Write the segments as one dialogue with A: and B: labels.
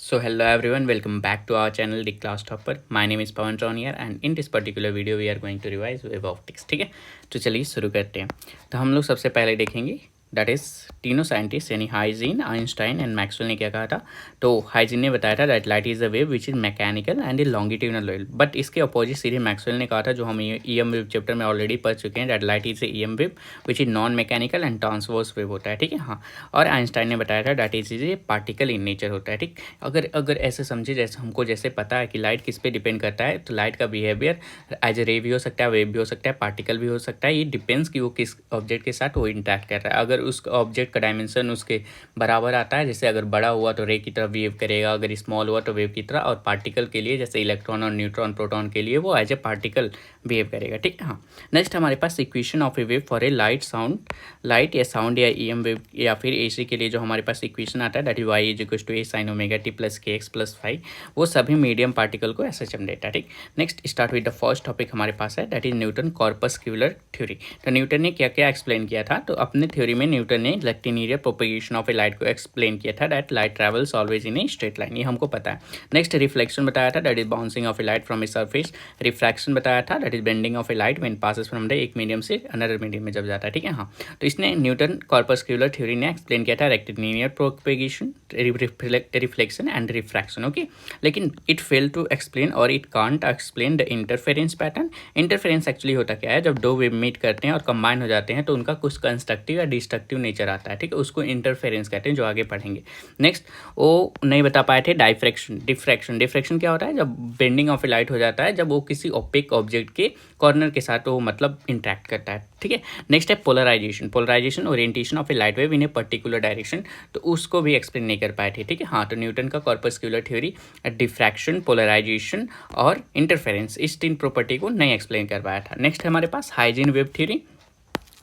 A: So hello everyone, welcome back to our channel The Class Topper. My name is Pawan Tronier and in this particular video we are going to revise web optics. ठीक है, तो चलिए शुरू करते हैं। तो हम लोग सबसे पहले देखेंगे दैट इज़ तीनों साइंटिस्ट यानी हाइजीन, आइंस्टाइन एंड मैक्सवेल ने क्या कहा था। तो हाइजीन ने बताया था that light is a wave which is mechanical and A longitudinal wave, but इसके अपोजिट सीधे मैक्सवेल ने कहा था, जो हम ईएम वेव चैप्टर में ऑलरेडी पढ़ चुके हैं, that light is a EM wave which is non mechanical and transverse wave होता है। ठीक है, हाँ। और आइंस्टाइन ने बताया था that is a particle in nature होता है। ठीक, अगर ऐसे समझे, जैसे हमको जैसे पता है कि लाइट किस पे डिपेंड करता है, तो लाइट का बिहेवियर एज ए रे भी हो सकता है, वेव भी हो सकता है, पार्टिकल भी हो सकता है। ये डिपेंड्स कि वो किस ऑब्जेक्ट के साथ वो इंटरेक्ट कर रहा है। अगर उस ऑब्जेक्ट का डायमेंशन उसके बराबर आता है, जैसे अगर बड़ा हुआ तो रे की तरह बिहेव करेगा, अगर स्मॉल हुआ तो वेव की तरह, और पार्टिकल के लिए जैसे इलेक्ट्रॉन और न्यूट्रॉन प्रोटॉन के लिए वो एज ए पार्टिकल बिहेव करेगा। ठीक है, हाँ। नेक्स्ट हमारे पास equation of A wave for a light या साउंड या ईएम वेव या फिर एसी के लिए जो हमारे पास इक्वेशन आता है that is Y is equal to A sine omega T plus K X plus five, वो सभी मीडियम पार्टिकल को एसएचएम देता है। ठीक, next start with the first topic हमारे पास है that is Newton corpuscular theory. तो न्यूटन ने क्या क्या एक्सप्लेन किया था, तो अपने थ्योरी में न्यूटन ने rectilinear propagation of a light को एक्सप्लेन किया था that light travels always in a straight line, ये हमको पता है। नेक्स्ट रिफ्लेक्शन बताया था that is bouncing off a light from a surface. Refraction बताया था that is bending of a light when passes from the एक मीडियम से अनदर मीडियम में जब जाता है। ठीक है, हाँ। तो इसने न्यूटन कॉर्पस्क्यूलर थ्योरी ने एक्सप्लेन किया था rectilinear propagation, reflection and refraction. Okay, लेकिन इट फेल टू एक्सप्लेन और it can't explain the interference pattern. Interference actually होता क्या है, जब दो वेव मीट करते हैं और कंबाइन हो जाते हैं तो उनका कुछ कंस्ट्रक्टिव या डिस्ट्रक्टिव नेचर आता है। ठीक है, उसको इंटरफेरेंस कहते हैं, जो आगे पढ़ेंगे। नेक्स्ट वो नहीं बता पाए थे डिफ्रैक्शन क्या होता है, जब बेंडिंग ऑफ ए लाइट हो जाता है, जब वो किसी ओपेक ऑब्जेक्ट के कॉर्नर के साथ वो मतलब इंटरेक्ट करता है। ठीक है, नेक्स्ट है polarisation orientation of a light wave in a particular direction, तो उसको भी एक्सप्लेन नहीं कर पाए थे। ठीक है, हाँ। तो न्यूटन का कॉर्पस्क्यूलर थ्योरी डिफ्रैक्शन, पोलराइजेशन और इंटरफेरेंस, इस तीन प्रॉपर्टी को नहीं एक्सप्लेन कर पाया था। नेक्स्ट है हमारे पास हाइजीन वेव थ्योरी,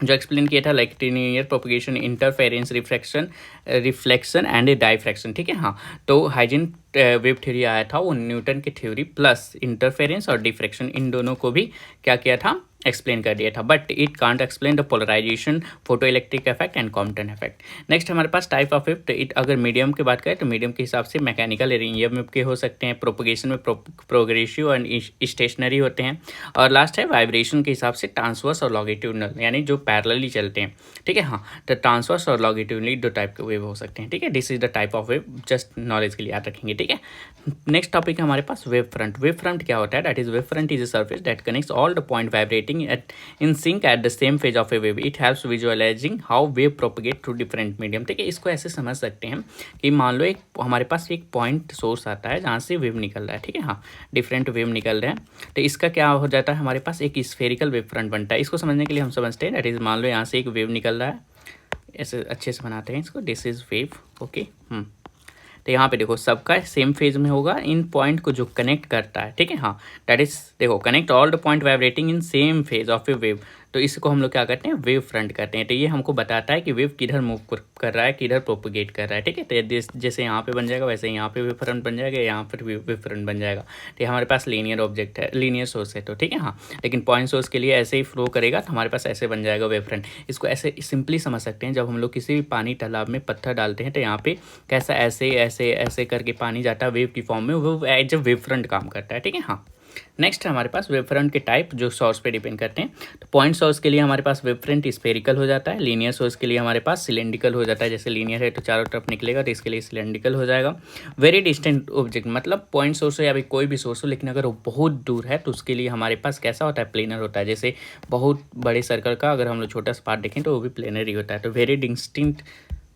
A: जो एक्सप्लेन किया था rectilinear propagation, interference, reflection and diffraction. ठीक है, हाँ। तो हाइजीन वेव थ्योरी आया था, वो न्यूटन की थ्योरी प्लस इंटरफेरेंस और डिफ्रैक्शन इन दोनों को भी क्या किया था, एक्सप्लेन कर दिया था, but it can't explain the polarisation, photo electric effect and Compton effect. Next हमारे पास टाइप ऑफ वेव, इट अगर मीडियम की बात करें तो मीडियम के हिसाब से मैकेनिकल ईएम के हो सकते हैं, प्रोपगेशन में प्रोग्रेसिव एंड स्टेशनरी होते हैं, और लास्ट है वाइब्रेशन के हिसाब से ट्रांसवर्स और लॉन्गिट्यूडनल, यानी जो पैरेलली चलते हैं। ठीक है, हाँ। तो ट्रांसवर्स और लॉन्गिट्यूडनली दो टाइप के वेव हो सकते हैं। ठीक है, this is the type of wave, just knowledge के लिए याद रखेंगे। ठीक है, नेक्स्ट टॉपिक है हमारे पास वेव फ्रंट। वेव फ्रंट क्या होता है, that is wave front is a surface that connects all the point vibrating eight in sync at the same phase of A wave. It helps visualising how wave propagate through different medium. ठीक है, इसको ऐसे समझ सकते हैं कि मान लो एक हमारे पास एक पॉइंट सोर्स आता है जहाँ से वेव निकल रहा है। ठीक है, हाँ। डिफरेंट वेव निकल रहे हैं, तो इसका क्या हो जाता है, हमारे पास एक स्फेरिकल वेव फ्रंट बनता है। इसको समझने के लिए हम समझते हैं दैट इज, मान लो यहाँ से एक वेव निकल रहा है, ऐसे अच्छे से बनाते हैं इसको, दिस इज वेव। ओके, तो यहाँ पे देखो सबका सेम फेज में होगा इन पॉइंट को जो कनेक्ट करता है। ठीक है, हाँ। दैट इज देखो connect all the point vibrating in same phase of A wave, तो इसको हम लोग क्या करते हैं, वेव फ्रंट करते हैं। तो ये हमको बताता है कि वेव किधर मूव कर रहा है, किधर प्रोपगेट कर रहा है। ठीक है, तो जैसे यहाँ पे बन जाएगा वैसे यहाँ पे वेव फ्रंट बन जाएगा, यहाँ पर वेव फ्रंट बन जाएगा। तो हमारे पास लीनियर ऑब्जेक्ट है, लीनियर सोर्स है, तो ठीक है, हाँ। लेकिन पॉइंट सोर्स के लिए ऐसे ही फ्लो करेगा तो हमारे पास ऐसे बन जाएगा वेव फ्रंट। इसको ऐसे सिंपली समझ सकते हैं, जब हम लोग किसी भी पानी तालाब में पत्थर डालते हैं तो यहाँ पे कैसा ऐसे ऐसे ऐसे करके पानी जाता है वेव की फॉर्म में, वो एज ए वेव फ्रंट काम करता है। ठीक है, हाँ। नेक्स्ट है हमारे पास वेव फ्रंट के टाइप जो सोर्स पे डिपेंड करते हैं। तो पॉइंट सोर्स के लिए हमारे पास वेव फ्रंट स्फेरिकल हो जाता है, लीनियर सोर्स के लिए हमारे पास सिलेंड्रिकल हो जाता है, जैसे लीनियर है तो चारों तरफ निकलेगा तो इसके लिए सिलेंड्रिकल हो जाएगा। वेरी डिस्टेंट ऑब्जेक्ट मतलब पॉइंट सोर्स हो या कोई भी सोर्स हो, लेकिन अगर वो बहुत दूर है तो उसके लिए हमारे पास कैसा होता है, प्लेनर होता है। जैसे बहुत बड़े सर्कल का अगर हम लोग छोटा सा पार्ट देखें तो वो भी प्लेनर ही होता है। तो वेरी डिस्टिंक्ट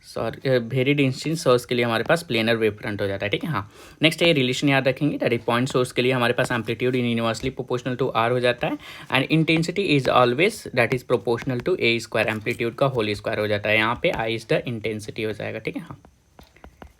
A: सोर्स के लिए हमारे पास प्लेनर वेव फ्रंट हो जाता है। ठीक है, हाँ। नेक्स्ट ये रिलेशन याद रखेंगे, दैट इज पॉइंट सोर्स के लिए हमारे पास amplitude universally proportional to R हो जाता है, and intensity is always that is proportional to A square, amplitude का होल स्क्वायर हो जाता है। यहाँ पे आई इज द इंटेंसिटी हो जाएगा। ठीक है, हाँ।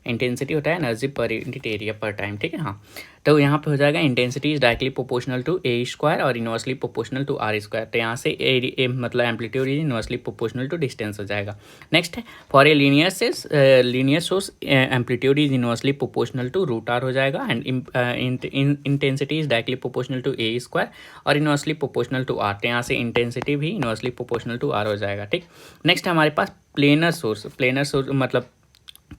A: इंटेंसिटी होता है एनर्जी पर यूनिट एरिया पर टाइम। ठीक है, हाँ। तो यहाँ पे हो जाएगा intensity is directly proportional to A square और inversely proportional to R square. तो यहाँ से ए मतलब amplitude is inversely proportional to distance हो जाएगा। नेक्स्ट है for a linear source amplitude is inversely proportional to root R हो जाएगा, and intensity is directly proportional to A square और इनवर्सली प्रोपोर्शनल टू आर। तो यहाँ से इंटेंसिटी भी इनवर्सली प्रोपोर्शनल टू आर हो जाएगा। ठीक, नेक्स्ट हमारे पास प्लेनर सोर्स मतलब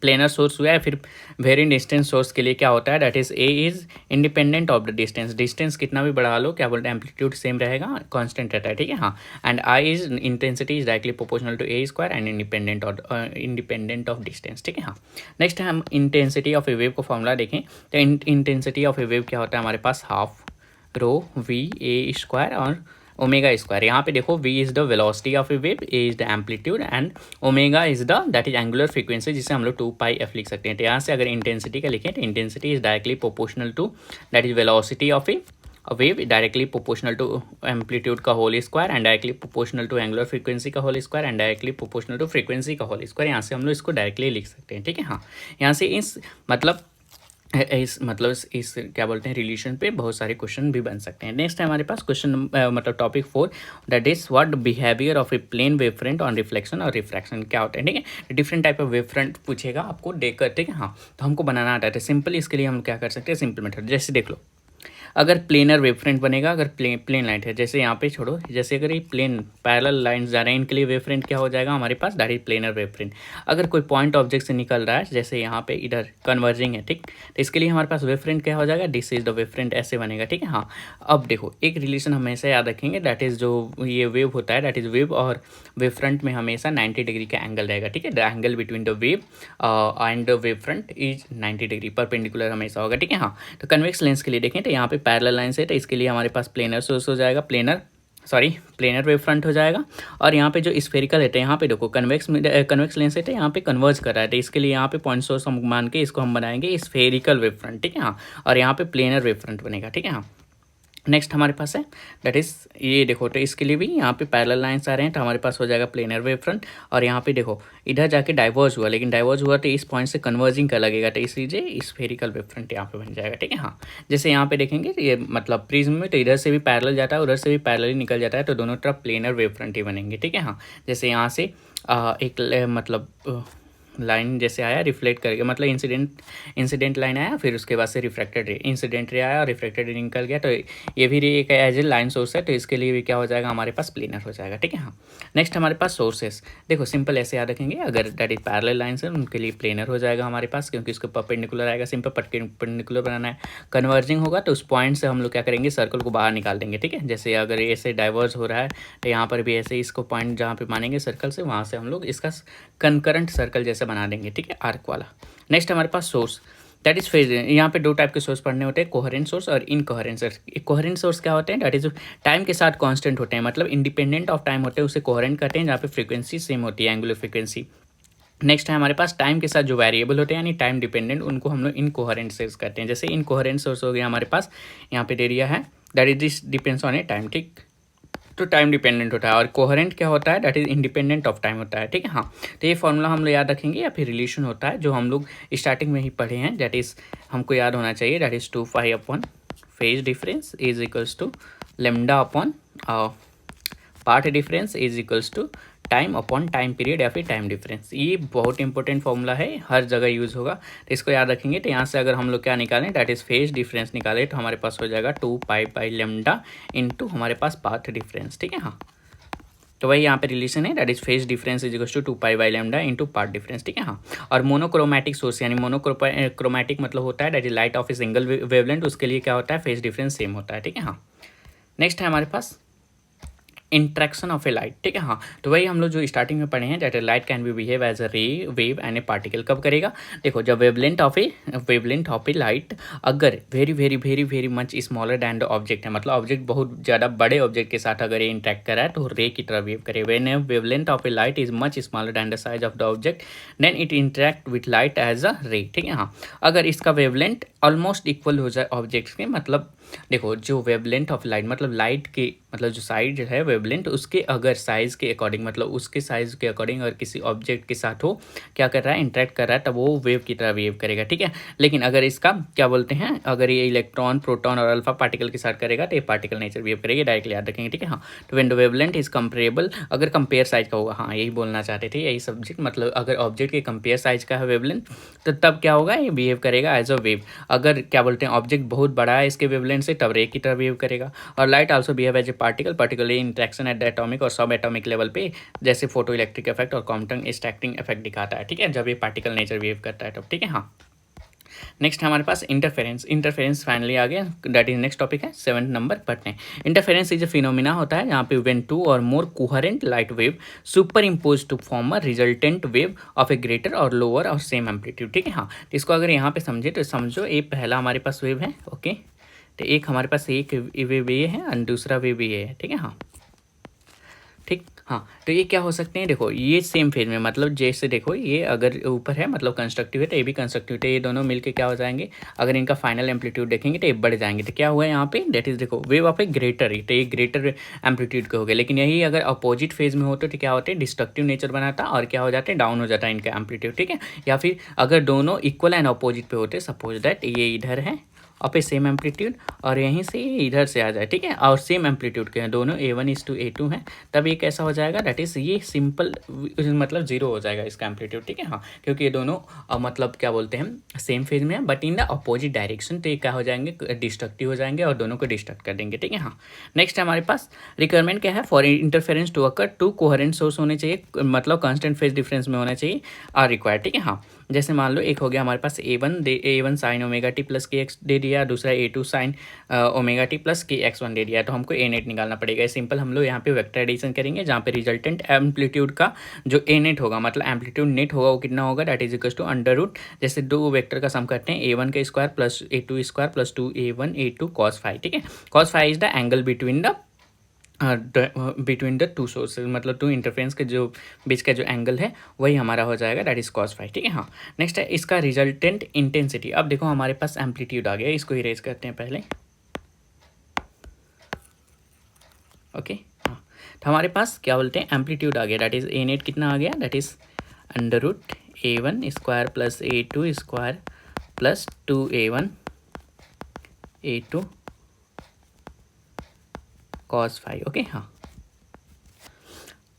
A: प्लेनर सोर्स हुआ है, फिर वेरी डिस्टेंस सोर्स के लिए क्या होता है, that is a is independent of the distance. Distance कितना भी बढ़ा लो, क्या बोलते हैं, एम्पलीट्यूड सेम रहेगा, कांस्टेंट रहता है, ठीक है। हाँ, and I is intensity is directly proportional to A square and independent of distance, ठीक है। हाँ, नेक्स्ट हम इंटेंसिटी ऑफ ए वेव को फॉर्मूला देखें तो इंटेंसिटी ऑफ ए वेव क्या होता है हमारे पास, half rho V A square और ओमेगा स्क्वायर। यहाँ पे देखो v is the velocity of A wave, a is the amplitude and omega is the that is angular frequency, जिसे हम लोग 2πf लिख सकते हैं। तो यहाँ से अगर इंटेंसिटी का लिखें तो intensity is directly proportional to that is velocity of A wave, directly proportional to amplitude का whole square and directly proportional to angular frequency का whole square and directly proportional to frequency का whole square. यहाँ से हम लोग इसको directly लिख सकते हैं, ठीक है। हाँ, यहाँ से इस इस क्या बोलते हैं रिलेशन पे बहुत सारे क्वेश्चन भी बन सकते हैं। नेक्स्ट है हमारे पास क्वेश्चन मतलब topic 4, that is what behaviour of a plane wave front on reflection और रिफ्रैक्शन क्या होता है, ठीक है। Different type of wave front पूछेगा आपको देकर, ठीक है। हाँ, तो हमको बनाना आता है सिंपल, इसके लिए हम क्या कर सकते हैं, सिंपल मेथड। जैसे देख लो, अगर प्लेनर वेव फ्रंट बनेगा, अगर प्लेन लाइन है, जैसे यहाँ पे छोड़ो, जैसे अगर ये प्लेन पैरेलल लाइंस जा रहे हैं, इनके लिए वेव फ्रंट क्या हो जाएगा हमारे पास, that is planar wave front. अगर कोई पॉइंट ऑब्जेक्ट से निकल रहा है, जैसे यहाँ पे इधर कन्वर्जिंग है, ठीक, तो इसके लिए हमारे पास वेव फ्रंट क्या हो जाएगा, this is the wave front, ऐसे बनेगा, ठीक है। हाँ, अब देखो एक रिलेशन हमेशा याद रखेंगे, दैट इज जो ये वेव होता है, दैट इज वेव और वेव फ्रंट में हमेशा 90 डिग्री का एंगल रहेगा, ठीक है। The angle between the wave and the wave front is 90 degree perpendicular हमेशा होगा, ठीक है। हाँ, तो कन्वेक्स लेंस के लिए देखें तो यहाँ पे पैरेलल लाइन है, तो इसके लिए हमारे पास प्लेनर सोर्स हो जाएगा, प्लेनर वेव फ्रंट हो जाएगा। और यहाँ पे जो स्फेरिकल है, तो यहाँ पे देखो कन्वेक्स लेंस है, तो यहाँ पे कन्वर्ज कर रहा है, तो इसके लिए यहाँ पे पॉइंट सोर्स हम मान के इसको हम बनाएंगे स्फेरिकल वेव फ्रंट, ठीक है। हाँ, और यहाँ पे प्लेनर वेव फ्रंट बनेगा, ठीक है। हाँ, नेक्स्ट हमारे पास है दैट इज ये देखो, तो इसके लिए भी यहाँ पे पैरेलल लाइंस आ रहे हैं, तो हमारे पास हो जाएगा प्लेनर वेव फ्रंट। और यहाँ पे देखो इधर जाके डाइवर्ज हुआ, लेकिन डाइवर्ज हुआ तो इस पॉइंट से कन्वर्जिंग का लगेगा, तो इसलिए स्फेरिकल वेव फ्रंट यहाँ पे बन जाएगा, ठीक है। हाँ, जैसे यहाँ पे देखेंगे ये मतलब प्रिज्म में, तो इधर से भी पैरेलल जाता है, उधर से भी पैरेलल निकल जाता है, तो दोनों तरफ प्लेनर वेव फ्रंट ही बनेंगे, ठीक है। हाँ, जैसे यहाँ से एक मतलब लाइन जैसे आया रिफ्लेक्ट करके, मतलब इंसिडेंट लाइन आया, फिर उसके बाद से रिफ्रैक्टेड रे, इंसिडेंट रे आया और रिफ्रैक्टेड रे निकल गया, तो ये भी एक एज ए लाइन सोर्स है, तो इसके लिए भी क्या हो जाएगा हमारे पास, प्लेनर हो जाएगा, ठीक है। हाँ, नेक्स्ट हमारे पास सोर्सेस, देखो सिंपल ऐसे याद रखेंगे, अगर दैट इज पैरेलल लाइन्स है उनके लिए प्लेनर हो जाएगा हमारे पास, क्योंकि उसको परपेंडिकुलर आएगा, सिंपल परपेंडिकुलर बनाना है। कन्वर्जिंग होगा तो उस पॉइंट से हम लोग क्या करेंगे, सर्कल को बाहर निकाल देंगे, ठीक है। जैसे अगर ऐसे डाइवर्ज हो रहा है, तो यहाँ पर भी ऐसे इसको पॉइंट जहाँ पे मानेंगे सर्कल से, वहाँ से हम लोग इसका कंकरेंट सर्कल जैसे बना देंगे, ठीक है, आर्क वाला। नेक्स्ट हमारे पास सोर्स, दैट इज फेज। यहाँ पे दो टाइप के सोर्स पढ़ने होते हैं, कोहेरेंट सोर्स और इनकोहेरेंट सोर्स। कोहेरेंट सोर्स क्या होते हैं, दैट इज टाइम के साथ कांस्टेंट होते हैं, मतलब इंडिपेंडेंट ऑफ टाइम होते हैं, उसे कोहेरेंट कहते हैं, जहाँ पे फ्रीक्वेंसी सेम होती है, एंगुलर फ्रीक्वेंसी। नेक्स्ट है हमारे पास टाइम के साथ जो वेरिएबल होते हैं, यानी टाइम डिपेंडेंट, उनको हम लोग इनकोहेरेंट सोर्स कहते हैं। जैसे इनकोहेरेंट सोर्स हो गया हमारे पास, यहाँ पे दे दिया है, that is this depends on A time, ठीक, तो टाइम डिपेंडेंट होता है। और कोहेरेंट क्या होता है, that is independent of time होता है, ठीक है। हाँ, तो ये फॉर्मूला हम लोग याद रखेंगे, या फिर रिलेशन होता है जो हम लोग स्टार्टिंग में ही पढ़े हैं, दैट इज हमको याद होना चाहिए, that is 2π upon phase difference is equals to lambda upon path difference is equals to time upon time period या फिर टाइम डिफरेंस। ये बहुत इंपॉर्टेंट फॉर्मूला है, हर जगह यूज़ होगा, तो इसको याद रखेंगे। तो यहाँ से अगर हम लोग क्या निकालें, दैट इज फेज डिफरेंस निकालें, तो हमारे पास हो जाएगा 2π लेमडा इंटू हमारे पास पाथ डिफरेंस, ठीक है। हाँ, तो वही यहाँ पे रिलेशन है, that is phase difference is equals to 2π lambda into path difference, ठीक है। हाँ, और मोनोक्रोमैटिक सोर्स, यानी मोनोक्रोमैटिक मतलब होता है that is light of a single wavelength, उसके लिए क्या होता है, फेज डिफरेंस सेम होता है, ठीक है। हाँ, नेक्स्ट है हमारे पास इंट्रैक्शन ऑफ ए लाइट, ठीक है। हाँ, तो वही हम लोग जो स्टार्टिंग में पढ़े हैं, that light can be behave as a ray, wave and a particle. कब करेगा, देखो जब वेवलेंथ ऑफ ए लाइट अगर very very very very much smaller than the object है, मतलब ऑब्जेक्ट बहुत ज़्यादा बड़े ऑब्जेक्ट के साथ अगर ये इंटरेक्ट कर रहा है, तो रे की तरह वेव करे। When wavelength of a light is much smaller than the size of the object, then it interact with light as a ray, ठीक है। हाँ, अगर इसका वेवलेंथ ऑलमोस्ट इक्वल हो जाए ऑब्जेक्ट के, मतलब देखो जो वेवलेंथ ऑफ लाइट मतलब लाइट के मतलब जो साइज है वेवलेंथ, उसके अगर साइज के अकॉर्डिंग, मतलब उसके साइज के अकॉर्डिंग अगर किसी ऑब्जेक्ट के साथ हो क्या कर रहा है, इंटरेक्ट कर रहा है, तब वो वेव की तरह वेव करेगा, ठीक है। लेकिन अगर इसका क्या बोलते हैं, अगर ये इलेक्ट्रॉन, प्रोटॉन और अल्फा पार्टिकल के साथ करेगा, तो ये पार्टिकल नेचर वेव करेगी, डायरेक्टली याद रखेंगे, ठीक है। हाँ, तो when the wavelength is comparable, अगर कंपेयर साइज का होगा, हाँ यही बोलना चाहते थे, यही सब्जेक्ट, मतलब अगर ऑब्जेक्ट के कंपेयर साइज का है वेवलेंथ, तो तब क्या होगा, ये बिहेव करेगा एज अ वेव। अगर क्या बोलते हैं ऑब्जेक्ट बहुत बड़ा है इसके वेवलेंथ से तब रे की तरह बिहेव करेगा। और light also behave as a particle, particularly interaction at the atomic और सब एटॉमिक लेवल पे, जैसे फोटो इलेक्ट्रिक इफेक्ट और क्वांटम स्टैटिक इफेक्ट दिखाता है, ठीक है, जब ये पार्टिकल नेचर बिहेव करता है तब, ठीक है। हाँ, नेक्स्ट हमारे पास इंटरफेरेंस। इंटरफेरेंस फाइनली आ गया, दैट इज नेक्स्ट टॉपिक है 7 नंबर पढ़ते हैं। इंटरफेरेंस इज अ फिनोमिना होता है यहाँ पे व्हेन टू और more coherent light wave superimpose to form a resultant wave of a greater और लोअर और सेम एम्पलीट्यूड, ठीक है। हाँ, तो इसको अगर यहाँ पे समझे तो समझो ये पहला हमारे पास वेव है, ओके, तो एक हमारे पास एक वेव ये है और दूसरा वेव ये है, ठीक है। हाँ, ठीक। हाँ, तो ये क्या हो सकते हैं, देखो ये सेम फेज में, मतलब जैसे देखो ये अगर ऊपर है मतलब कंस्ट्रक्टिव है तो ये भी कंस्ट्रक्टिव, तो ये दोनों मिलके क्या हो जाएंगे, अगर इनका फाइनल एम्पलीट्यूड देखेंगे तो ये बढ़ जाएंगे। तो क्या हुआ है यहाँ पे, दैट इज देखो वेव ऑफ ए ग्रेटर, तो ये ग्रेटर एम्पलीट्यूड के हो गए। लेकिन यही अगर अपोजिट फेज में होते तो क्या होते हैं, डिस्ट्रक्टिव नेचर बनाता और क्या हो जाते हैं, डाउन हो जाता है इनका एम्पलीट्यूड, ठीक है। या फिर अगर दोनों इक्वल एंड अपोजिट पे होते, सपोज दैट ये इधर है ऑफ ए सेम एम्पलीट्यूड और यहीं से इधर से आ जाए, ठीक है, और सेम एम्पलीट्यूड के हैं दोनों, A1:A2 हैं, तब ये कैसा हो जाएगा, दैट इज़ ये सिंपल मतलब जीरो हो जाएगा इसका एम्पलीट्यूड, ठीक है। हाँ, क्योंकि ये दोनों मतलब क्या बोलते हैं सेम फेज में है but in the opposite direction, तो ये क्या हो जाएंगे, डिस्ट्रक्टिव हो जाएंगे और दोनों को डिस्ट्रक्ट कर देंगे, ठीक है। हाँ, नेक्स्ट हमारे पास रिक्वायरमेंट क्या है, for interference to occur two coherent source होने चाहिए, मतलब कांस्टेंट फेज डिफरेंस में होना चाहिए आर रिक्वायर्ड, ठीक है। हाँ, जैसे मान लो एक हो गया हमारे पास A1 sign omega T plus K x दे दिया, दूसरा A2 sign omega T plus के X1 दे दिया, तो हमको A नेट निकालना पड़ेगा। सिंपल हम लोग यहाँ पे वेक्टर एडिशन करेंगे जहाँ पे रिजल्टेंट एम्पलीट्यूड का जो A नेट होगा, मतलब एम्पलीट्यूड नेट होगा वो कितना होगा, that is equal to under root, जैसे दो वेक्टर का सम करते हैं A1 का square plus A2 square plus 2A1A2 cos phi, ठीक है। cos phi is the angle between the two sources, मतलब टू इंटरफेरेंस के जो बीच का जो एंगल है वही हमारा हो जाएगा, दैट इज cos फाई, ठीक है। हाँ, नेक्स्ट है इसका रिजल्टेंट इंटेंसिटी। अब देखो हमारे पास एम्पलीट्यूड आ गया, इसको इरेज करते हैं पहले, ओके। हाँ, तो हमारे पास क्या बोलते हैं एम्पलीट्यूड आ गया, दैट इज A नेट कितना आ गया, that is under root A1 square plus A2 square plus 2A1A2 cos phi, okay. हाँ,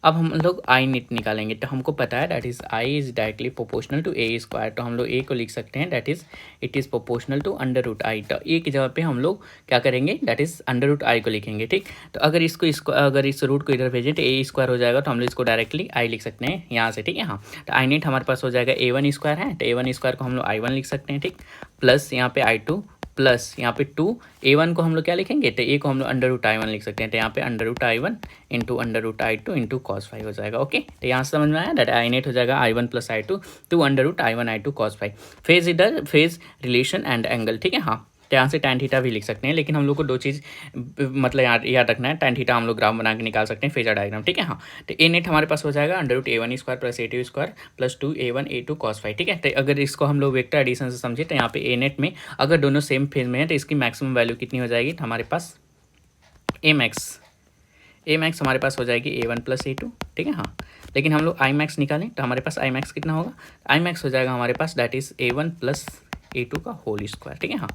A: अब हम लोग आई नेट निकालेंगे, तो हमको पता है that is I is directly proportional to A square, तो हम लोग ए को लिख सकते हैं that is it is proportional to under root I, तो ए की जगह पे हम लोग क्या करेंगे, that is under root I को लिखेंगे, ठीक। तो अगर इसको अगर इस रूट को इधर भेजें तो ए स्क्वायर हो जाएगा, तो हम लोग इसको डायरेक्टली आई लिख सकते हैं यहाँ से, ठीक है। हाँ, तो आई नेट हमारे पास हो जाएगा A1 स्क्वायर है, तो A1 स्क्वायर को हम लोग I1 लिख सकते हैं, ठीक, प्लस यहाँ पे I2 प्लस यहाँ पे 2, A1 को हम लोग क्या लिखेंगे, तो ए को हम लोग अंडर रूट I1 लिख सकते हैं, तो यहाँ पे under root I1 into under root I2 into cos phi हो जाएगा, ओके। तो यहाँ से समझ में आया, दैट आई नेट हो जाएगा I1 plus I2 two under root I1 I2 cos phi. Phase इधर फेज रिलेशन एंड एंगल, ठीक है। हाँ, तो यहाँ से tan थीटा भी लिख सकते हैं, लेकिन हम लोग को दो चीज़ मतलब याद रखना है, tan थीटा हम लोग ग्राफ बना के निकाल सकते हैं फेजर डायग्राम, ठीक है। हाँ, तो ए नेट हमारे पास हो जाएगा under root A1 square plus A2 square plus 2A1A2 cos phi, ठीक है। तो अगर इसको हम लोग वेक्टर एडिशन से समझे तो यहाँ पे ए नेट में अगर दोनों सेम फेज में है तो इसकी मैक्सिमम वैल्यू कितनी हो जाएगी, तो हमारे पास ए मैक्स हमारे पास हो जाएगी A1 प्लस A2, ठीक है। हाँ, लेकिन हम लोग आई मैक्स निकालें तो हमारे पास आई मैक्स कितना होगा, आई मैक्स हो जाएगा हमारे पास that is A1 plus A2 का होल स्क्वायर, ठीक है। हाँ,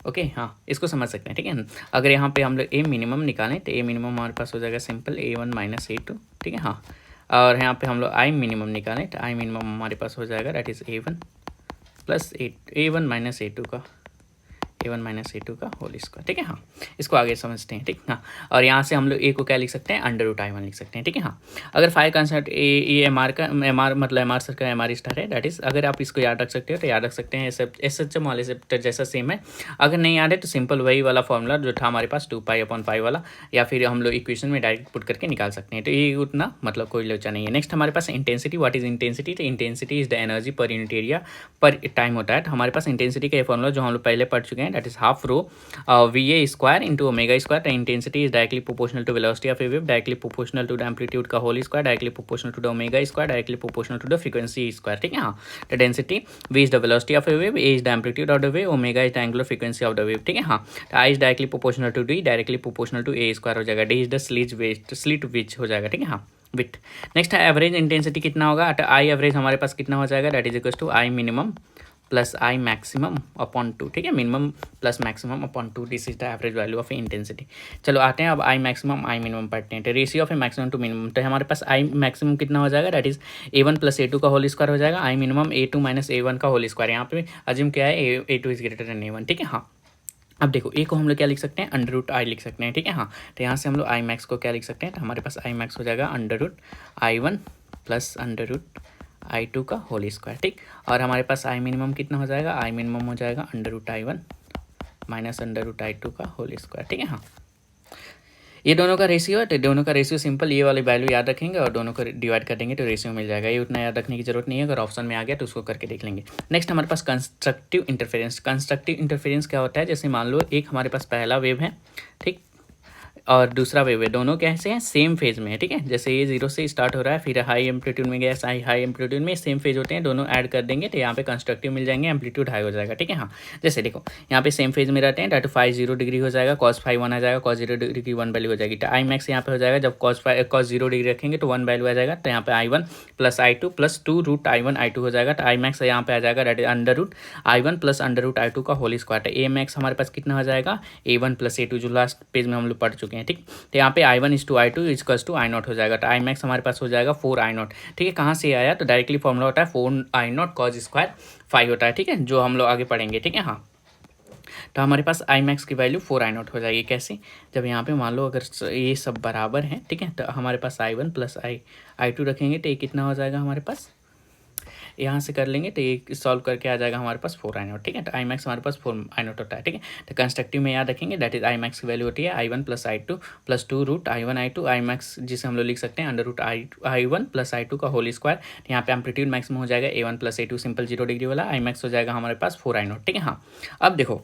A: ओके। हाँ, इसको समझ सकते हैं, ठीक है। अगर यहाँ पे हम लोग ए मिनिमम निकालें तो ए मिनिमम हमारे पास हो जाएगा सिंपल A1 माइनस A2, ठीक है। हाँ, और यहाँ पे हम लोग आई मिनिमम निकालें तो आई मिनिमम हमारे पास हो जाएगा that is A1 plus A1 minus A2 का A1 माइनस A2 का होल स्क्वायर, ठीक है। हाँ, इसको आगे समझते हैं, ठीक। हाँ, और यहाँ से हम लोग ए को क्या लिख सकते हैं, अंडर रूट I1 लिख सकते हैं, ठीक है। हाँ, अगर phi concept A M R का मतलब एम आर सर का MR स्टार है, दैट इज़ अगर आप इसको याद रख सकते हो तो याद रख सकते हैं, SHM वाले से जैसा सेम है। अगर नहीं याद है तो सिंपल वही वाला फॉर्मूला जो था हमारे पास 2π/5 वाला, या फिर हम लोग इक्वेशन में डायरेक्ट पुट करके निकाल सकते हैं, तो ये उतना मतलब कोई लोचा नहीं है। नेक्स्ट हमारे पास इंटेंसिटी, व्हाट इज इंटेंसिटी, तो intensity is the energy per unit area पर टाइम होता है। तो हमारे पास इंटेंसिटी का ये फॉर्मूला जो हम लोग पहले पढ़ चुके हैं, that is half rho VA square into omega square, the intensity is directly proportional to velocity of A wave, directly proportional to the amplitude का whole square, directly proportional to the omega square, directly proportional to the frequency square, ठीक है। हाँ, the density V is the velocity of A wave, A is the amplitude of the wave, omega is the angular frequency of the wave, ठीक है। हाँ, तो I is directly proportional to D, directly proportional to A square हो जाएगा, D is the slit width हो जाएगा, ठीक है। हाँ, विथ। नेक्स्ट है एवरेज इंटेंसिटी कितना होगा, तो आई एवरेज हमारे पास कितना हो जाएगा, that is equal to I minimum plus I maximum upon 2, ठीक है, minimum plus maximum upon 2, this is the average value of intensity. चलो आते हैं अब आई मैक्सिमम आई मिनिमम पढ़ते हैं। तो ratio of a maximum to minimum, तो हमारे पास आई मैक्सिमम कितना हो जाएगा, that is A1 plus A2 का होल स्क्वायर हो जाएगा, I minimum A2 minus A1 का होल स्क्वायर। यहाँ पे अज्यूम क्या है, A2 is greater then A1, ठीक है। हाँ, अब देखो ए को हम लोग क्या लिख सकते हैं, अंडर रूट आई लिख सकते हैं, ठीक है। हाँ, तो यहाँ से हम लोग आई मैक्स को क्या लिख सकते हैं, तो हमारे पास आई मैक्स हो जाएगा under root I1 plus under root I2 का होल स्क्वायर, ठीक। और हमारे पास आई मिनिमम कितना हो जाएगा, आई मिनिमम हो जाएगा under root I1 minus under root I2 का होल स्क्वायर, ठीक है। हाँ, ये दोनों का रेशियो है, तो दोनों का रेशियो सिंपल ये वाली वैल्यू याद रखेंगे और दोनों को डिवाइड कर देंगे तो रेशियो मिल जाएगा। ये उतना याद रखने की जरूरत नहीं है, अगर ऑप्शन में आ गया तो उसको करके देख लेंगे। नेक्स्ट हमारे पास कंस्ट्रक्टिव इंटरफेरेंस। कंस्ट्रक्टिव इंटरफेरेंस क्या होता है, जैसे मान लो एक हमारे पास पहला वेव है, ठीक, और दूसरा वेव है, दोनों कैसे हैं, सेम फेज में है, ठीक है। जैसे ये 0 से स्टार्ट हो रहा है, फिर हाई एम्पलीट्यूड में गया, हाई एम्पलीट्यूड में सेम फेज होते हैं, दोनों ऐड कर देंगे तो यहाँ पे कंस्ट्रक्टिव मिल जाएंगे, एम्पलीट्यूड हाई हो जाएगा, ठीक है। हाँ, जैसे देखो यहाँ पे सेम फेज में रहते हैं, तो फाई 0 डिग्री हो जाएगा, कॉस फाई 1 आ जाएगा, कॉस 0 डिग्री की 1 वैल्यू हो जाएगी। तो आई मैक्स यहाँ पे हो जाएगा, जब कॉस 0 डिग्री रखेंगे तो 1 वैल्यू आ जाएगा, तो यहाँ पे I1 plus I2 plus 2 root I1 I2 हो जाएगा। तो आई मैक्स यहाँ पे आ जाएगा, that is under root I1 plus under root I2 का होल स्क्वायर। तो ए मैक्स हमारे पास कितना हो जाएगा, A1 प्लस A2, जो लास्ट पेज में हम लोग पढ़ चुके हैं, ठीक। तो यहाँ पे I1 is to I2 equals to I0 हो जाएगा। तो आई मैक्स हमारे पास हो जाएगा 4I0, ठीक है। कहाँ से आया, तो डायरेक्टली फॉर्मूला होता है 4I0 कॉस स्क्वायर फाई होता है, ठीक है, जो हम लोग आगे पढ़ेंगे, ठीक है। हाँ, तो हमारे पास आई मैक्स की वैल्यू 4I0 हो जाएगी। कैसे, जब यहाँ पे मान लो अगर ये सब बराबर हैं, ठीक है, तो हमारे पास I1 प्लस I2 रखेंगे तो ये कितना हो जाएगा हमारे पास, यहाँ से कर लेंगे तो ये सॉल्व करके आ जाएगा हमारे पास 4I0, ठीक है। तो आई मैक्स हमारे पास 4I0 होता है, ठीक है। तो कंस्ट्रक्टिव में याद रखेंगे, दैट इज आई मैक्स की वैल्यू होती है I1 plus I2 plus 2 root I1 I2, I max जिसे हम लोग लिख सकते हैं under root I1 plus I2 का होल स्क्वायर। यहाँ पे एम्पलीट्यूड मैक्सिमम हो जाएगा A1 plus A2 simple 0 degree वाला, आई मैक्स हो जाएगा हमारे पास 4I0, ठीक है। हाँ, अब देखो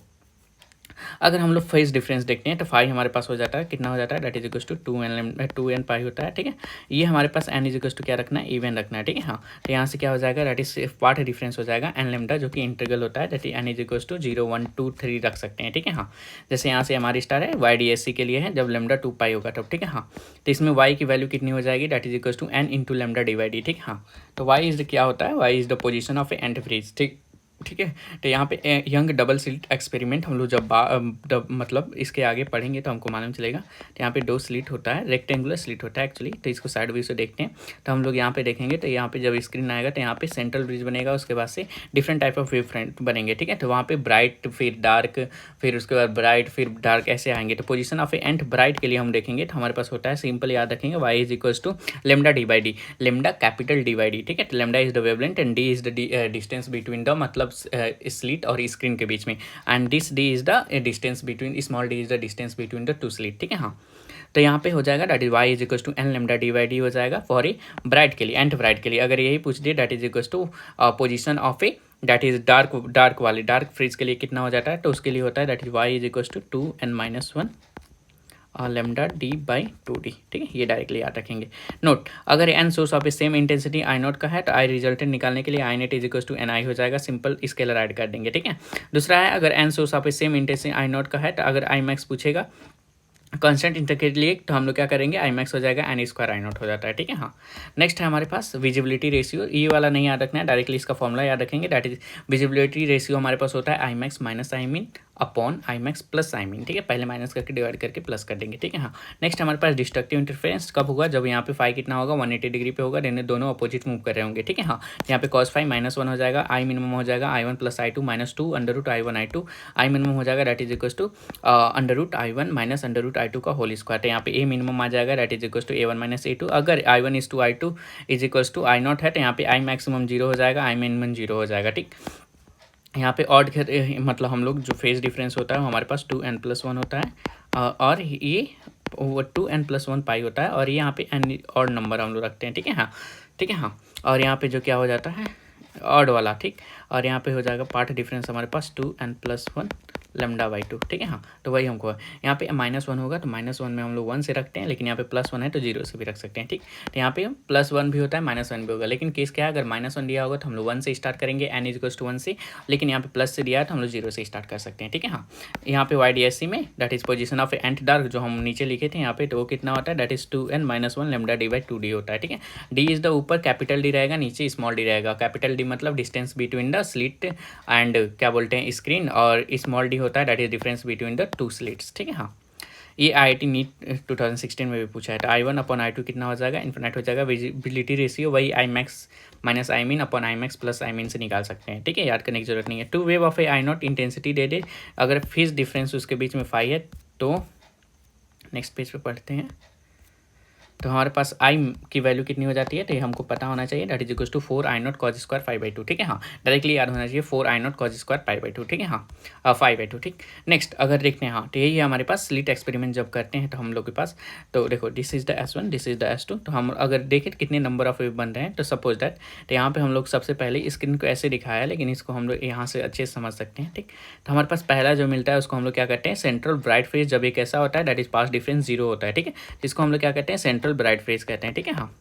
A: अगर हम लोग फेज डिफरेंस देखते हैं तो फाई हमारे पास हो जाता है, कितना हो जाता है, that is equals to 2n pi होता है, ठीक है। ये हमारे पास n इज इक्वल्स टू क्या रखना है, इवन रखना है, ठीक है। हाँ, तो यहाँ से क्या हो जाएगा, दैट इज पार्ट डिफरेंस हो जाएगा n लेमडा, जो कि इंटीग्रल होता है, that is n is equals to 0 1 2 3 रख सकते हैं, ठीक है। हाँ, जैसे यहाँ से हमारी स्टार है YDSC के लिए है, जब लेमडा 2 पाई होगा तब, ठीक है। हाँ, तो इसमें y की वैल्यू कितनी हो जाएगी, that is equals to n into lambda divide, ठीक। हाँ, तो y इज क्या होता है, y is the position of a antifreeze, ठीक, ठीक है। तो यहाँ पे यंग डबल स्लिट एक्सपेरिमेंट हम लोग जब मतलब इसके आगे पढ़ेंगे तो हमको मालूम चलेगा। तो यहाँ पे 2 स्लिट होता है, रेक्टेंगुलर स्लिट होता है एक्चुअली, तो इसको साइड व्यू से देखते हैं तो हम लोग यहाँ पे देखेंगे। तो यहाँ पे जब स्क्रीन आएगा तो यहाँ पे सेंट्रल ब्रिज बनेगा, उसके बाद से different type of wave front बनेंगे, ठीक है। तो वहाँ पे ब्राइट, फिर डार्क, फिर उसके बाद ब्राइट, फिर डार्क, ऐसे आएंगे। तो पोजिशन ऑफ एंड ब्राइट के लिए हम देखेंगे तो हमारे पास होता है, सिंपल याद रखेंगे, Y is equals to lambda D by D, lambda capital D by D, ठीक है। तो lambda is the wavelength and D is the distance between the मतलब और स्क्रीन के बीच में, and this D is the distance between, small D is the distance between the 2 slit, ठीक है। हाँ, तो यहाँ पे हो जाएगा that is Y is equals to N lambda D by D हो जाएगा फॉर ए ब्राइट के लिए, एंड ब्राइट के लिए अगर यही पूछ दिए that is equals to position of A that is dark वाले, डार्क फ्रीज के लिए कितना हो जाता है, तो उसके लिए होता है that is Y is equals to 2n-1 lambda D by 2d, ठीक है। ये डायरेक्टली याद रखेंगे। नोट, अगर N source of a same intensity I note का है तो आई रिजल्टेंट निकालने के लिए I net is equal to N I हो जाएगा, सिंपल स्केलर ऐड कर देंगे, ठीक है। दूसरा है, अगर N source of a same intensity I note का है तो अगर आई मैक्स पूछेगा कांस्टेंट इंटर के लिए तो हम लोग क्या करेंगे, आई मैक्स हो जाएगा एन स्क्वायर आई नोट हो जाता है, ठीक है। हाँ, नेक्स्ट है हमारे पास विजिबिलिटी रेशियो, ये वाला नहीं याद रखना है, डायरेक्टली इसका फॉर्मूला याद रखेंगे, दैट इज विजिबिलिटी रेशियो हमारे पास होता है I max minus I mean upon I max plus I mean, ठीक है। पहले माइनस करके डिवाइड करके प्लस कर देंगे, ठीक है। हाँ, नेक्स्ट हमारे पास डिस्ट्रक्टिव इंटरफेरेंस कब होगा, जब यहाँ पे फाई कितना होगा 180 डिग्री पे होगा, दोनों अपोजिट मूव कर रहे होंगे, ठीक है। हाँ, यहाँ पे कॉस फाई -1 हो जाएगा, आई मिनिमम हो जाएगा I1 plus I2 minus 2 under root I1 I2, I minimum हो जाएगा that is equal to under root I1 minus under root I2 का होल स्क्वायर। तो यहाँ पे ए मिनिमम आ जाएगा that is equal to A1 minus A2, अगर I1 is to I2 is equal to I naught है तो यहाँ पे आई मैक्सिमम 0 हो जाएगा, आई मिनिमम 0 हो जाएगा, ठीक। यहाँ पे ऑड मतलब हम लोग जो फेज डिफरेंस होता है हमारे पास 2n+1 होता है, और ये 2n+1 पाई होता है, और ये यहाँ पे n ऑड नंबर हम लोग रखते हैं, ठीक है। हाँ, ठीक है। हाँ, और यहाँ पे जो क्या हो जाता है ऑड वाला, ठीक, और यहाँ पे हो जाएगा पार्ट डिफरेंस हमारे पास 2n+1 λ/2, ठीक है। हाँ, तो वही हमको यहाँ पे -1 होगा तो -1 में हम लोग 1 से रखते हैं, लेकिन यहाँ पे +1 है तो 0 से भी रख सकते हैं, ठीक। तो यहाँ पे +1 भी होता है, -1 भी होगा, लेकिन केस क्या है, अगर -1 दिया होगा तो हम लोग 1 से स्टार्ट करेंगे n = 1 से, लेकिन यहाँ पे प्लस से दिया है तो हम लोग 0 से स्टार्ट कर सकते हैं, ठीक है। हाँ, यहाँ पे YDSC में that is position of ant dark जो हम नीचे लिखे थे यहाँ पे, तो वो कितना होता है, दैट इज 2n - 1 λ/2d होता है, ठीक है। d इज द ऊपर कैपिटल D रहेगा, नीचे स्मॉल d रहेगा। कैपिटल D मतलब distance between the slit and क्या बोलते हैं स्क्रीन, और स्मॉल d होता है that is difference between the two slits, ठीक है। हाँ, ये IIT नीट 2016 में भी पूछा है। तो I1/I2 कितना हो जाएगा, इन्फिनाइट हो जाएगा। विजिबिलिटी रेशियो वही Imax - Imin upon Imax plus Imin से निकाल सकते हैं, ठीक है, याद करने की जरूरत नहीं है। Two wave of a I0 intensity दे दे, अगर फेज डिफरेंस उसके बीच में 5 है तो नेक्स्ट पेज पे पढ़ते हैं। तो हमारे पास I की वैल्यू कितनी हो जाती है, तो ये हमको पता होना चाहिए, that is equals to 4I0 cos square 5/2, ठीक है। हाँ, डायरेक्टली याद होना चाहिए 4I0 cos स्क्वायर 5/2, ठीक है। हाँ, 5/2, ठीक। नेक्स्ट अगर देखते हैं, हाँ, तो यही है हमारे पास स्लिट एक्सपेरिमेंट जब करते हैं तो हम लोग के पास, तो देखो this is the S1, this is the S2। तो हम अगर देखें कितने नंबर ऑफ वेव बन रहे हैं, तो सपोज दैट, तो यहाँ पे हम लोग सबसे पहले स्क्रीन को ऐसे दिखाया, लेकिन इसको हम लोग यहाँ से अच्छे से समझ सकते हैं, ठीक। तो हमारे पास पहला जो मिलता है उसको हम लोग क्या करते हैं, सेंट्रल ब्राइट फेज जब एक ऐसा होता है दैट इज पास डिफरेंस 0 होता है, ठीक है, जिसको हम लोग क्या कहते हैं, सेंट्रल ब्राइट फेज कहते हैं, ठीक है। हाँ,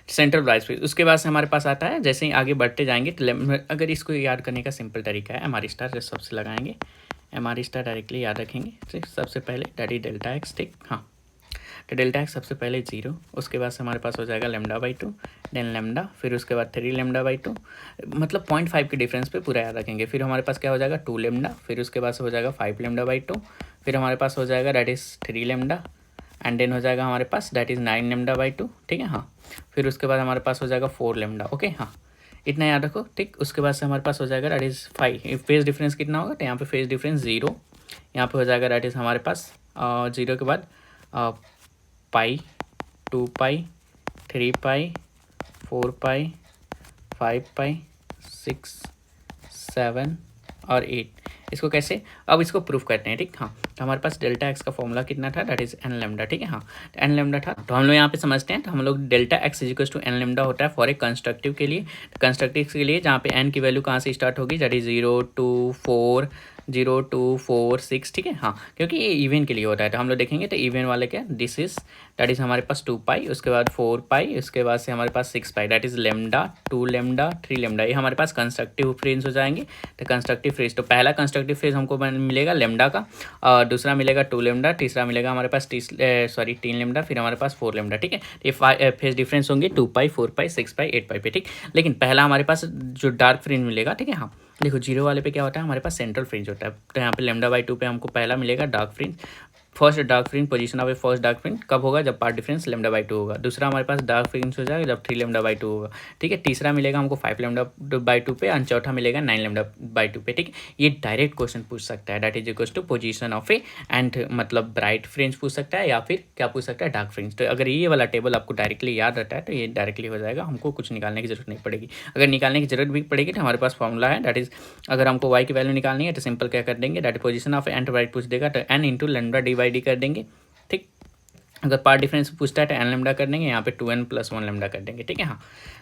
A: सेंट्रल ब्राइट फेज। उसके बाद से हमारे पास आता है, जैसे ही आगे बढ़ते जाएंगे तो अगर इसको याद करने का सिंपल तरीका है, MR स्टार सबसे लगाएंगे, MR स्टार डायरेक्टली याद रखेंगे, ठीक। सबसे पहले दैट इज ΔX, ठीक। हाँ, तो ΔX सबसे पहले 0, उसके बाद से हमारे पास हो जाएगा λ/2, देन λ, फिर उसके बाद 3 λ/2, मतलब 0.5 के डिफरेंस पे पूरा याद रखेंगे। फिर हमारे पास क्या हो जाएगा 2 λ, फिर उसके बाद से हो जाएगा 5 λ/2, फिर हमारे पास हो जाएगा दैट इज 3 λ, एंड देन हो जाएगा हमारे पास दैट इज 9 λ/2, ठीक है। हाँ, फिर उसके बाद हमारे पास हो जाएगा 4 λ, ओके। हाँ, इतना याद रखो, ठीक। उसके बाद से हमारे पास हो जाएगा दैट इज 5, फेज डिफरेंस कितना होगा, तो यहाँ पे फेज डिफरेंस 0, यहाँ पे हो जाएगा दैट इज हमारे पास 0 के बाद पाई, 2 पाई, 3 पाई, 4 पाई, 5 पाई, 6, 7 और 8। इसको कैसे, अब इसको प्रूफ करते हैं, ठीक। हाँ, तो हमारे पास ΔX का फॉर्मूला कितना था, दैट इज n लैम्डा, ठीक है। हाँ, तो n लैम्डा था, तो हम लोग यहाँ पे समझते हैं, तो हम लोग ΔX = n लैम्डा होता है फॉर ए कंस्ट्रक्टिव के लिए। कंस्ट्रक्टिव के लिए जहाँ पे n की वैल्यू कहाँ से स्टार्ट होगी, दैट इज 0 2 4 0 2 4 6, ठीक है। हाँ, क्योंकि ये इवेंट के लिए होता है, तो हम लोग देखेंगे तो इवेंट वाले क्या, दिस इज दैट इज हमारे पास 2 पाई, उसके बाद 4 पाई, उसके बाद से हमारे पास 6 पाई, दैट इज λ 2 λ 3 λ, ये हमारे पास कंस्ट्रक्टिव फ्रेज हो जाएंगे। तो कंस्ट्रक्टिव फ्रेज, तो पहला कंस्ट्रक्टिव फ्रेज हमको मिलेगा λ का, और दूसरा मिलेगा 2 λ, तीसरा मिलेगा हमारे पास 3 λ, फिर हमारे पास 4 λ, ठीक है। ये फेज डिफरेंस होंगे 2 पाई 4 पाई 6 पाई 8 पाई पे, ठीक। लेकिन पहला हमारे पास जो डार्क फ्रिंज मिलेगा, ठीक है। हाँ, देखो 0 वाले पे क्या होता है, हमारे पास सेंट्रल फ्रिंज होता है, तो यहाँ पे λ/2 पे हमको पहला मिलेगा dark fringe. First dark fringe position of A first dark fringe कब होगा, जब पार्ट डिफरेंस λ/2 होगा। दूसरा हमारे पास डार्क फ्रिंज हो जाएगा जब 3 λ/2 होगा, ठीक है। तीसरा मिलेगा हमको 5 λ/2 पे, और चौथा मिलेगा 9 λ/2 पे, ठीक। ये डायरेक्ट क्वेश्चन पूछ सकता है, that is equal to position of A and मतलब ब्राइट फ्रिंज पूछ सकता है, या फिर क्या पूछ सकता है, डार्क फ्रिंज। तो अगर ये वाला टेबल आपको डायरेक्टली याद रहता है तो ये डायरेक्टली हो जाएगा, हमको कुछ निकालने की जरूरत नहीं पड़ेगी। अगर निकालने की जरूरत भी पड़ेगी तो हमारे पास फॉर्मूला है, दैट इज अगर हमको y की वैल्यू निकालनी है तो सिंपल क्या कर देंगे, that position of and bright पूछ देगा तो n × λ/d कर देंगे, ठीक। अगर पार्ट डिफरेंस पूछता है तो n लैम्डा कर देंगे, यहाँ पे 2n + 1 लैम्डा कर देंगे, ठीक है। हाँ,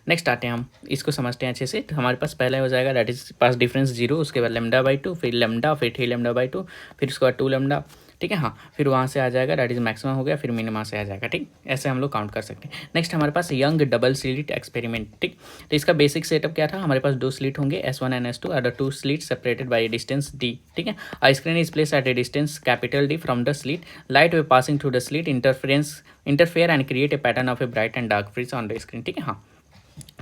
A: नेक्स्ट आते हैं, हम इसको समझते हैं अच्छे से। तो हमारे पास पहला हो जाएगा दैट इज पास डिफरेंस 0, उसके बाद λ/2, फिर λ, फिर 3 λ/2, फिर उसके बाद 2 लैम्डा, ठीक है। हाँ, फिर वहाँ से आ जाएगा दैट इज मैक्सिमम हो गया, फिर मिनिमा से आ जाएगा, ठीक। ऐसे हम लोग काउंट कर सकते हैं। नेक्स्ट हमारे पास यंग डबल स्लिट एक्सपेरिमेंट, ठीक। तो इसका बेसिक सेटअप क्या था, हमारे पास 2 स्लिट होंगे S1 एंड S2, और 2 slit separated by A distance d, ठीक है। A screen is placed at a distance D from the slit. Light wave passing through the slit interfere and create a pattern of a bright and dark fringe on the screen, ठीक है। हाँ,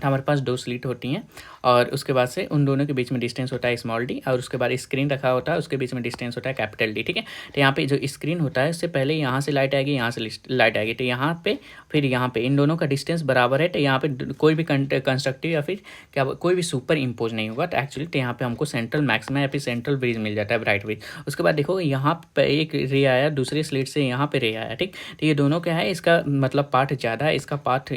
A: हमारे पास 2 slit होती हैं, और उसके बाद से उन दोनों के बीच में डिस्टेंस होता है स्मॉल d, और उसके बाद स्क्रीन रखा होता है, उसके बीच में डिस्टेंस होता है कैपिटल D, ठीक है। तो यहाँ पे जो स्क्रीन होता है उससे पहले यहाँ से लाइट आएगी, यहाँ से लाइट आएगी, तो यहाँ पे फिर यहाँ पे इन दोनों का डिस्टेंस बराबर है, तो यहाँ पे कोई भी कंस्ट्रक्टिव या फिर क्या कोई भी सुपर इम्पोज नहीं होगा। तो एक्चुअली तो यहाँ पे हमको सेंट्रल मैक्सिमा या फिर सेंट्रल ब्रिज मिल जाता है, ब्राइट ब्रिज। उसके बाद देखो यहाँ पे एक रे आया, दूसरे स्लिट से यहाँ पे रे आया, ठीक। तो ये दोनों क्या है, इसका मतलब पार्ट ज़्यादा है, इसका पार्ट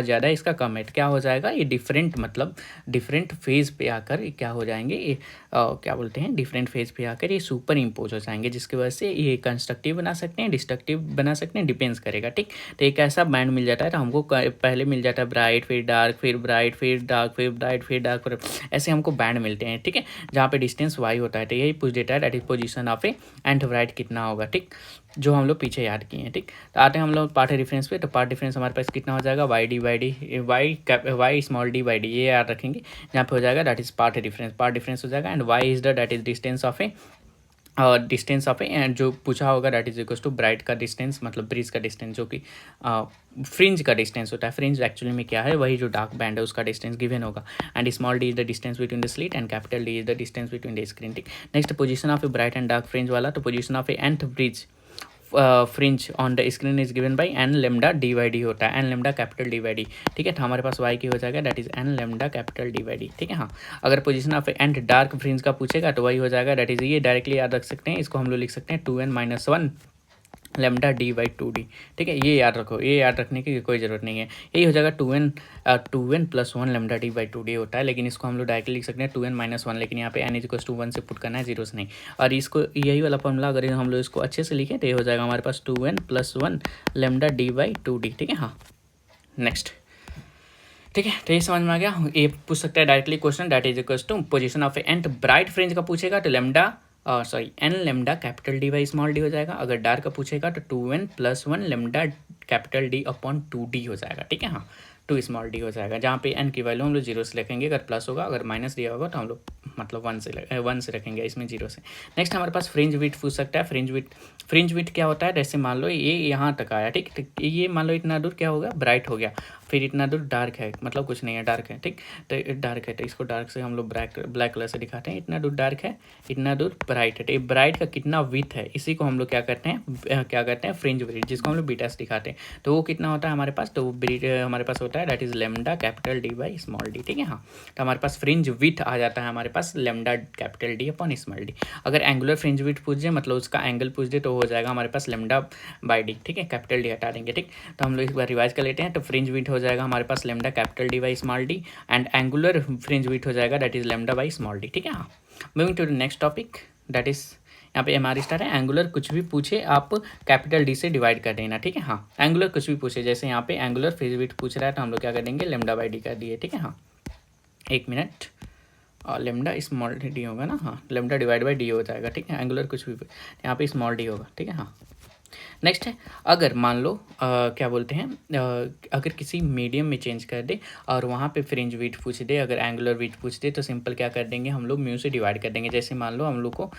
A: ज़्यादा है, इसका कम है, तो क्या हो जाएगा, होगा, ये डिफरेंट मतलब डिफरेंट फेज़ पे आकर क्या हो जाएंगे, ये क्या बोलते हैं, डिफरेंट फेज़ पे आकर ये सुपर इम्पोज हो जाएंगे, जिसकी वजह से ये कंस्ट्रक्टिव बना सकते हैं, डिस्ट्रक्टिव बना सकते हैं, डिपेंड्स करेगा। ठीक, तो एक ऐसा बैंड मिल जाता है, तो हमको पहले मिल जाता है ब्राइट, फिर डार्क, फिर ब्राइट, फिर डार्क, फिर ब्राइट, फिर डार्क, फिर ऐसे हमको बैंड मिलते हैं। ठीक है, जहाँ पे डिस्टेंस वाई होता है, तो यही पूछ देता है that is position of A and bright कितना होगा। ठीक, जो हम लोग पीछे याद किए हैं। ठीक, तो आते हैं हम लोग पार्ट डिफरेंस पे। तो पार्ट डिफरेंस हमारे पास कितना हो जाएगा, Y D by D, Y small D by D, ये याद रखेंगे। जहाँ पे हो जाएगा दैट इज पार्ट डिफरेंस हो जाएगा, and Y is the that is distance of A and जो पूछा होगा that is equals to bright का डिस्टेंस, मतलब ब्रिज का डिस्टेंस, जो कि फ्रिंज का डिस्टेंस होता है। फ्रिंज एक्चुअली में क्या है, वही जो डार्क बैंड है उसका डिस्टेंस गिवन होगा, and small D is the distance between the slit and capital D is the distance between the screen. ठीक, next position of a bright and dark fringe वाला, तो position of a nth bright fringe on the screen is given by N lambda D Y D होता है, N lambda capital D Y D. ठीक है, तो हमारे पास Y की हो जाएगा that is N lambda capital D Y D. ठीक है, हाँ, अगर position of and dark fringe का पूछेगा तो वही हो जाएगा दैट इज, ये डायरेक्टली याद रख सकते हैं, इसको हम लोग लिख सकते हैं 2n-1 lambda D by 2d। ठीक है, ये याद रखो, ये याद रखने की कोई ज़रूरत नहीं है, यही हो जाएगा 2n+1 lambda D by 2d होता है, लेकिन इसको हम लोग डायरेक्टली लिख सकते हैं 2n-1, लेकिन यहाँ पे n इक्वल्स टू 1 से पुट करना है, 0 से नहीं। और इसको यही वाला फॉर्मूला अगर हम लोग इसको अच्छे से लिखें तो ये हो जाएगा हमारे पास 2n+1 lambda D by 2d। ठीक है, हाँ, नेक्स्ट। ठीक है, तो ये समझ में आ गया। ये पूछ सकता है directly question that is equals to position of and bright fringe का पूछेगा तो lambda N lambda capital D by small D हो जाएगा। अगर डार्क का पूछेगा तो 2n+1 lambda capital D upon 2d हो जाएगा। ठीक है, हाँ, 2 स्मॉल डी हो जाएगा, जहाँ पे n की वैल्यू हम लोग 0 से रखेंगे, अगर प्लस होगा, अगर माइनस दिया होगा तो हम लोग मतलब 1 से रखेंगे, इसमें 0 से। नेक्स्ट हमारे पास फ्रिंज विड्थ पूछ सकता है। फ्रिंज विड्थ क्या होता है, जैसे मान लो ये यहाँ तक आया। ठीक, ये मान लो इतना दूर क्या हो गया, ब्राइट हो गया, फिर इतना दूर डार्क है, मतलब कुछ नहीं है, डार्क है। ठीक, तो डार्क है, तो इसको डार्क से हम लोग ब्लैक कलर से दिखाते हैं, इतना दूर डार्क है, इतना दूर ब्राइट है। तो ये ब्राइट का कितना विड्थ है, इसी को हम लोग क्या करते हैं फ्रिंज विड्थ, जिसको हम लोग बीटा से दिखाते हैं। तो वो कितना होता है हमारे पास, तो वो हमारे पास होता है that is lambda capital D by small D. ठीक है, हाँ, तो हमारे पास फ्रिंज विड्थ आ जाता है हमारे पास lambda capital D upon small D. अगर एंगुलर फ्रिंज विड्थ पूछ दे, मतलब उसका एंगल पूछ दे, तो हो जाएगा हमारे पास लेमडा बाई डी। ठीक है, कैपिटल डी हटा देंगे। ठीक, तो हम लोग एक बार रिवाइज कर लेते हैं। तो फ्रिंज विड्थ हो जाएगा हमारे पास lambda capital D by small D, and angular fringe width हो जाएगा that is lambda by small D. ठीक है, हाँ, moving to the next topic that is यहाँ पे हमारी स्टार है एंगुलर। कुछ भी पूछे आप कैपिटल डी से डिवाइड कर देना। ठीक है, हाँ, एंगुलर कुछ भी पूछे, जैसे यहाँ पे एंगुलर फ्रिंज विड्थ पूछ रहा है तो हम लोग क्या कर देंगे, लेमडा बाई डी कर दिए। ठीक है, हाँ, एक मिनट, और लेमडा स्मॉल डी होगा ना, हाँ, लेमडा डिवाइड बाई डी हो जाएगा। ठीक है, एंगुलर कुछ भी यहाँ पे स्मॉल डी होगा। ठीक है, हाँ, नेक्स्ट है, अगर मान लो क्या बोलते हैं, अगर किसी मीडियम में चेंज कर दे और वहाँ पे फ्रिंज विड्थ पूछ दे, अगर एंगुलर विड्थ पूछ दे, तो सिंपल क्या कर देंगे, हम लोग म्यू से डिवाइड कर देंगे। जैसे मान लो हम लोग को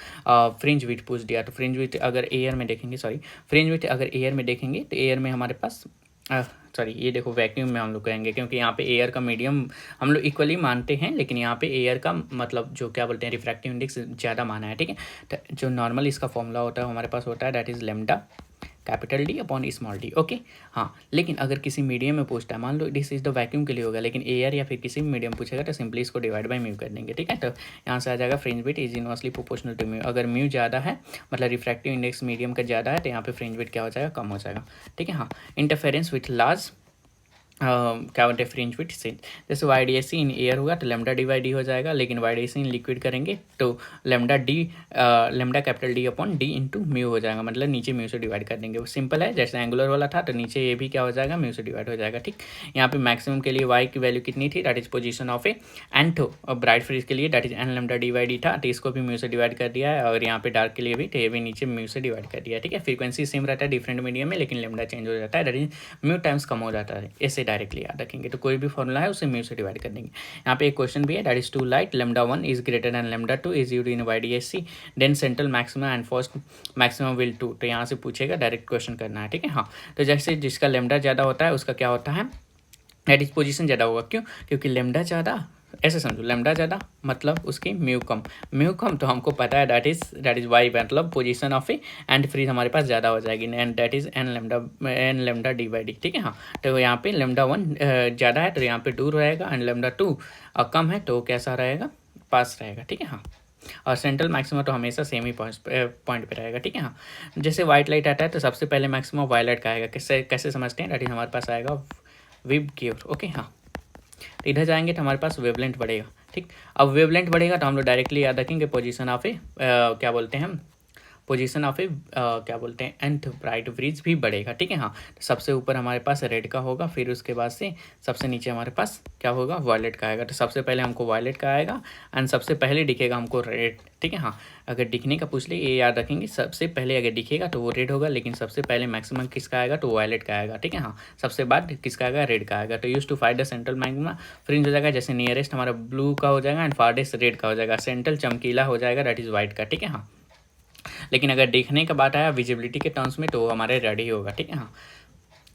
A: फ्रिंज विड्थ पूछ दिया, तो फ्रिंज विड्थ अगर एयर में देखेंगे, फ्रिंज विड्थ अगर एयर में देखेंगे तो एयर में हमारे पास ये देखो वैक्यूम में हम लोग कहेंगे, क्योंकि यहाँ पे एयर का मीडियम हम लोग इक्वली मानते हैं, लेकिन यहाँ पे एयर का मतलब जो क्या बोलते हैं रिफ्रैक्टिव इंडेक्स ज़्यादा माना है। ठीक है, तो जो नॉर्मल इसका फॉर्मूला होता है हमारे पास होता है that is lambda capital D upon small D. Okay, हाँ, लेकिन अगर किसी मीडियम में पूछता है, मान लो दिस इज द वैक्यूम के लिए होगा, लेकिन एयर या फिर किसी भी मीडियम पूछेगा तो सिंपली इसको डिवाइड बाय म्यू कर देंगे। ठीक है, तो यहाँ से आ जाएगा fringe width is inversely proportional to mu. अगर म्यू ज़्यादा है, मतलब रिफ्रैक्टिव इंडेक्स मीडियम का ज़्यादा है, तो यहाँ पे फ्रिंज विड्थ क्या हो जाएगा, कम हो जाएगा। ठीक है, हाँ, इंटरफेरेंस विथ लार्ज क्या बोलते हैं फ्रिंज विड्थ से, जैसे Y D S C in air होगा तो लेमडा डी वाई डी हो जाएगा, लेकिन Y D S C in liquid करेंगे तो lambda capital D upon D into mu हो जाएगा, मतलब नीचे म्यू से डिवाइड कर देंगे। वो सिंपल है, जैसे एंगुलर वाला था तो नीचे ये भी क्या हो जाएगा, म्यू से डिवाइड हो जाएगा। ठीक, यहाँ पे मैक्सिमम के लिए वाई की वैल्यू कितनी थी, that is position of A and bright fringe के लिए that is N lambda D Y D था, तो इसको भी म्यू से डिवाइड कर दिया है, और यहाँ पे डार्क के लिए भी, तो ये भी नीचे म्यू से डिवाइड कर दिया। ठीक है, फ्रीक्वेंसी सेम रहता है डिफरेंट मीडियम में, लेकिन लेमडा चेंज हो जाता है, दैट इज म्यू टाइम्स कम हो जाता है। ऐसे डायरेक्टली याद रखेंगे, तो कोई भी फॉर्मूला है उसे म्यू से डिवाइड कर देंगे। यहाँ पे एक क्वेश्चन भी है that is two light lambda 1 is greater than lambda 2 is used in Y D S C then central maximum and first maximum will 2, तो यहाँ से पूछेगा, डायरेक्ट क्वेश्चन करना है। ठीक है, हाँ, तो जैसे जिसका लेमडा ज़्यादा होता है उसका क्या होता है, दैट इज पोजीशन ज़्यादा होगा। क्यों, क्योंकि लेमडा ज़्यादा, ऐसे समझो, लेमडा ज़्यादा मतलब उसकी म्यू कम, तो हमको पता है दैट इज वाई, मतलब position of A and fringe हमारे पास ज़्यादा हो जाएगी, and that is N lambda D by D. ठीक है, हाँ, तो यहाँ पे लेमडा 1 ज़्यादा है तो यहाँ पे दूर रहेगा, एंड लेमडा 2 कम है तो कैसा रहेगा, पास रहेगा। ठीक है, हाँ, और सेंट्रल मैक्सिमम तो हमेशा सेम ही पॉइंट पे रहेगा। ठीक है, हाँ, जैसे वाइट लाइट आता है तो सबसे पहले मैक्सिमम वायलेट का आएगा, कैसे समझते हैं, दैट इज हमारे पास आएगा विब की ओर। ओके, हाँ, तो इधर जाएंगे तो हमारे पास वेवलेंथ बढ़ेगा, ठीक। अब वेवलेंथ बढ़ेगा तो हम लोग डायरेक्टली याद रखेंगे पोजीशन ऑफ ए क्या बोलते हैं हम, पोजीशन ऑफ ए क्या बोलते हैं nth ब्राइट ब्रिज भी बढ़ेगा, ठीक है। हाँ, तो सबसे ऊपर हमारे पास रेड का होगा, फिर उसके बाद से सबसे नीचे हमारे पास क्या होगा, वायलेट का आएगा। तो सबसे पहले हमको वायलेट का आएगा एंड सबसे पहले दिखेगा हमको रेड, ठीक है। हाँ, अगर दिखने का पूछ ले ये याद रखेंगे, सबसे पहले अगर दिखेगा तो वो रेड होगा, लेकिन सबसे पहले मैक्सिमम किसका आएगा तो वायलेट का आएगा, ठीक है। हाँ, सबसे बाद किसका आएगा, रेड का आएगा। तो use to find the central maxima fringe हो जाएगा, जैसे नियरेस्ट हमारा ब्लू का हो जाएगा एंड फारडेस्ट रेड का हो जाएगा, सेंट्रल चमकीला हो जाएगा दैट इज वाइट का, ठीक है। हाँ, लेकिन अगर देखने का बात आया विजिबिलिटी के टर्म्स में तो हमारे रेड ही होगा, ठीक है। हाँ,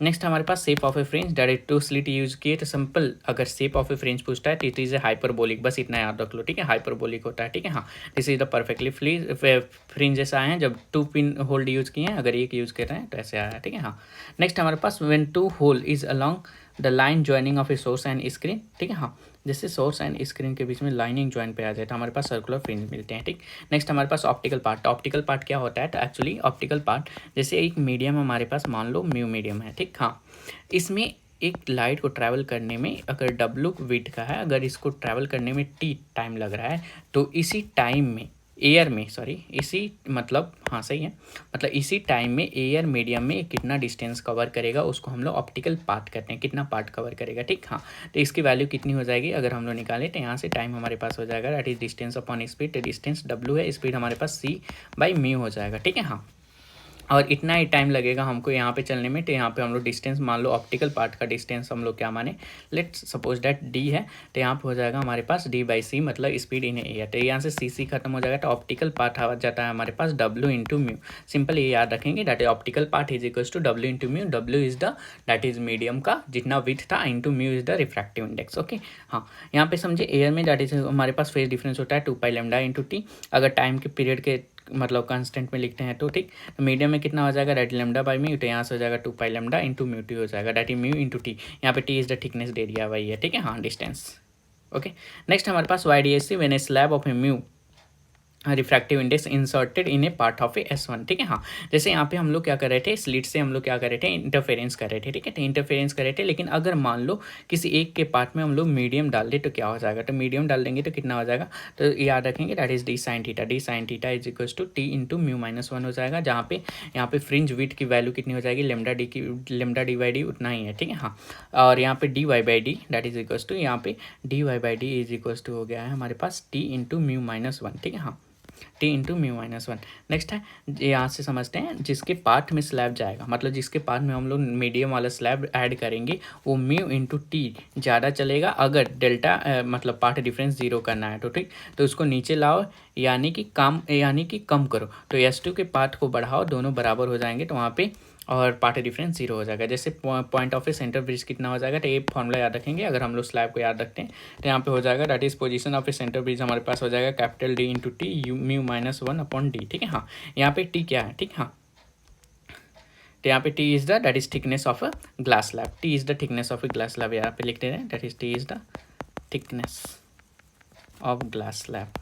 A: नेक्स्ट हमारे पास shape of a fringe, direct to slit use किए तो सिंपल, अगर शेप ऑफ ए फ्रिंज पूछता है तो इट इज ए हाइपरबोलिक, बस इतना याद रख लो, ठीक है। हाइपरबोलिक होता है, ठीक है। हाँ, this is the perfectly fringes आए हैं जब 2 पिन होल्ड यूज किए हैं, अगर एक यूज कर रहे हैं तो ऐसे आया है, ठीक है। हाँ, नेक्स्ट हमारे पास when 2 hole is along the line joining of a source and screen, ठीक है। हाँ, जैसे सोर्स एंड स्क्रीन के बीच में लाइनिंग ज्वाइन पे आ जाए तो हमारे पास सर्कुलर फ्रिंज मिलते हैं, ठीक। नेक्स्ट हमारे पास ऑप्टिकल पार्ट, ऑप्टिकल पार्ट क्या होता है तो एक्चुअली ऑप्टिकल पार्ट जैसे एक मीडियम हमारे पास मान लो म्यू मीडियम है, ठीक। हाँ, इसमें एक लाइट को ट्रैवल करने में अगर डब्लू विड्थ का है, अगर इसको ट्रैवल करने में टी टाइम लग रहा है तो इसी टाइम में एयर में, सॉरी इसी मतलब हाँ सही है, मतलब इसी टाइम में एयर मीडियम में कितना डिस्टेंस कवर करेगा उसको हम लोग ऑप्टिकल पार्ट कहते हैं, कितना पार्ट कवर करेगा, ठीक। हाँ, तो इसकी वैल्यू कितनी हो जाएगी अगर हम लोग निकालें तो यहाँ से टाइम हमारे पास हो जाएगा that is distance upon speed, तो डिस्टेंस डब्लू है, स्पीड हमारे पास सी बाई म्यू हो जाएगा, ठीक है। हाँ, और इतना ही टाइम लगेगा हमको यहाँ पे चलने में, तो यहाँ पे हम लोग डिस्टेंस मान लो ऑप्टिकल पार्ट का डिस्टेंस हम लोग क्या माने, लेट्स सपोज दैट डी है, तो यहाँ पे हो जाएगा हमारे पास डी बाई सी, मतलब स्पीड इन एयर, तो यहाँ से सी सी खत्म हो जाएगा तो ऑप्टिकल पार्ट आ जाता है हमारे पास डब्ल्यू इंटू म्यू। सिंपल ये याद रखेंगे that is optical path is equals to W into mu, W is the that is medium का जितना विड्थ था, into mu is the refractive index, okay. हाँ, यहाँ पे समझे एयर में दैट इज हमारे पास फेज डिफरेंस होता है 2 पाई लैम्डा इंटू टी, अगर टाइम के पीरियड के मतलब कांस्टेंट में लिखते हैं तो, ठीक। तो मीडियम में कितना हो जाएगा दैट लैम्डा बाई म्यू, तो यहाँ से हो जाएगा 2 पाई लैम्डा इंटू म्यू टी हो जाएगा that is mu into T, यहाँ पे T is the thickness area वही है, ठीक है। हाँ, डिस्टेंस, ओके। नेक्स्ट हमारे पास YDSC when A slab of A mu refractive index inserted in A part of A S1, ठीक है। हाँ, जैसे यहाँ पे हम लोग क्या कर रहे थे, स्लिट से हम लोग क्या कर रहे थे, इंटरफेरेंस कर रहे थे, ठीक है। तो इंटरफेरेंस कर रहे थे, लेकिन अगर मान लो किसी एक के पार्ट में हम लोग मीडियम डाल दे तो क्या हो जाएगा, तो मीडियम डाल देंगे तो कितना हो जाएगा, तो याद रखेंगे that is D sine theta is equals to T into mu minus 1 हो जाएगा, जहाँ पे यहाँ पे फ्रिंज विड्थ की वैल्यू कितनी हो जाएगी, लेमडा डी बाई डी उतना ही है, ठीक है। हाँ, और यहाँ पे D Y by D that is equals to, यहाँ पे D Y by D is equals to हो गया है हमारे पास टी इंटू म्यू माइनस 1, ठीक है। हाँ, T into mu minus 1। Next है यहाँ से समझते हैं जिसके पार्ट में स्लैब जाएगा, मतलब जिसके पार्ट में हम लोग मीडियम वाला स्लैब ऐड करेंगे वो म्यू इंटू टी ज़्यादा चलेगा, अगर डेल्टा मतलब पार्ट डिफरेंस 0 करना है तो, ठीक। तो उसको नीचे लाओ यानी कि कम करो, तो S2 के पार्ट को बढ़ाओ, दोनों बराबर हो जाएंगे तो वहाँ पे और पार्ट डिफरेंस 0 हो जाएगा। जैसे point of a centre bridge कितना हो जाएगा, तो ये फॉर्मूला याद रखेंगे, अगर हम लोग स्लैब को याद रखते हैं तो यहाँ पे हो जाएगा that is position of a centre bridge हमारे पास हो जाएगा capital D into T U mu minus 1 upon D, ठीक है। हाँ, यहाँ पे टी क्या है, ठीक। हाँ, तो यहाँ पे T is the that is thickness of a glass slab, T is the thickness of a glass slab, यहाँ पे लिखते हैं that is T is the thickness of glass slab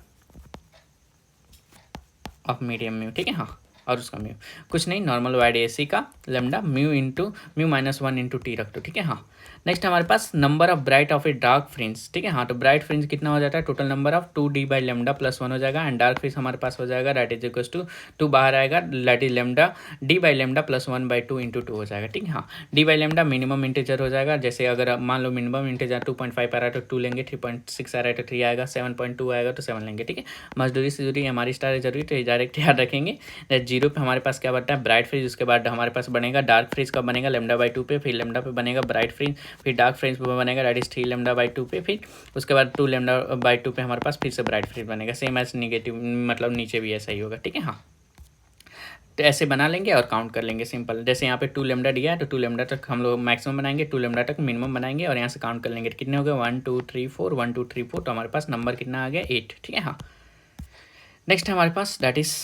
A: of medium mu, ठीक है। हाँ, और उसका म्यू कुछ नहीं, नॉर्मल YDSC का lambda mu minus 1 into T रख दो, ठीक है। हाँ, नेक्स्ट हमारे पास number of bright of a dark fringe, ठीक है। हाँ, तो ब्राइट फ्रिंज कितना हो जाता है, total number of 2D by lambda plus 1 हो जाएगा, एंड डार्क फ्रिंज हमारे पास हो जाएगा दैट इज इक्वल्स टू 2 बाहर आएगा that is lambda D by lambda plus 1 by 2 into 2 हो जाएगा, ठीक है। हाँ, D by lambda minimum integer हो जाएगा, जैसे अगर मान लो मिनिमम इंटीजर 2.5 आ रहा है तो 2 लेंगे, 3.6 आ रहा है तो 3 आएगा, 7.2 आएगा तो 7 लेंगे, ठीक है। मजदूरी से जुड़ी हमारी स्टार है जरूरी, तो डायरेक्ट याद रखेंगे दैट 0 पे हमारे पास क्या बनता है, ब्राइट फ्रिज, उसके बाद हमारे पास बनेगा डार्क फ्रिज का बनेगा लेमडा बाई 2 पे, फिर लेमडा पे बनेगा ब्राइट फ्रिज, फिर डार्क फ्रिज पे बनेगा दैट इज 3 लेमडा बाई 2 पे, फिर उसके बाद 2 लेमडा बाई 2 पे हमारे पास फिर से ब्राइट फ्रिज बनेगा, सेम एज निगेटिव, मतलब नीचे भी ऐसा ही होगा, ठीक है। हाँ, तो ऐसे बना लेंगे और काउंट कर लेंगे सिंपल, जैसे यहाँ पे 2 लेमडा दिया है तो 2 लेमडा तक हम लोग मैक्सिमम बनाएंगे, 2 लेमडा तक मिनिमम बनाएंगे और यहाँ से काउंट कर लेंगे कितने हो गए 1 2 3 4 1 2 3 4, तो हमारे पास नंबर कितना आ गया 8, ठीक है। हाँ, नेक्स्ट हमारे पास दैट इज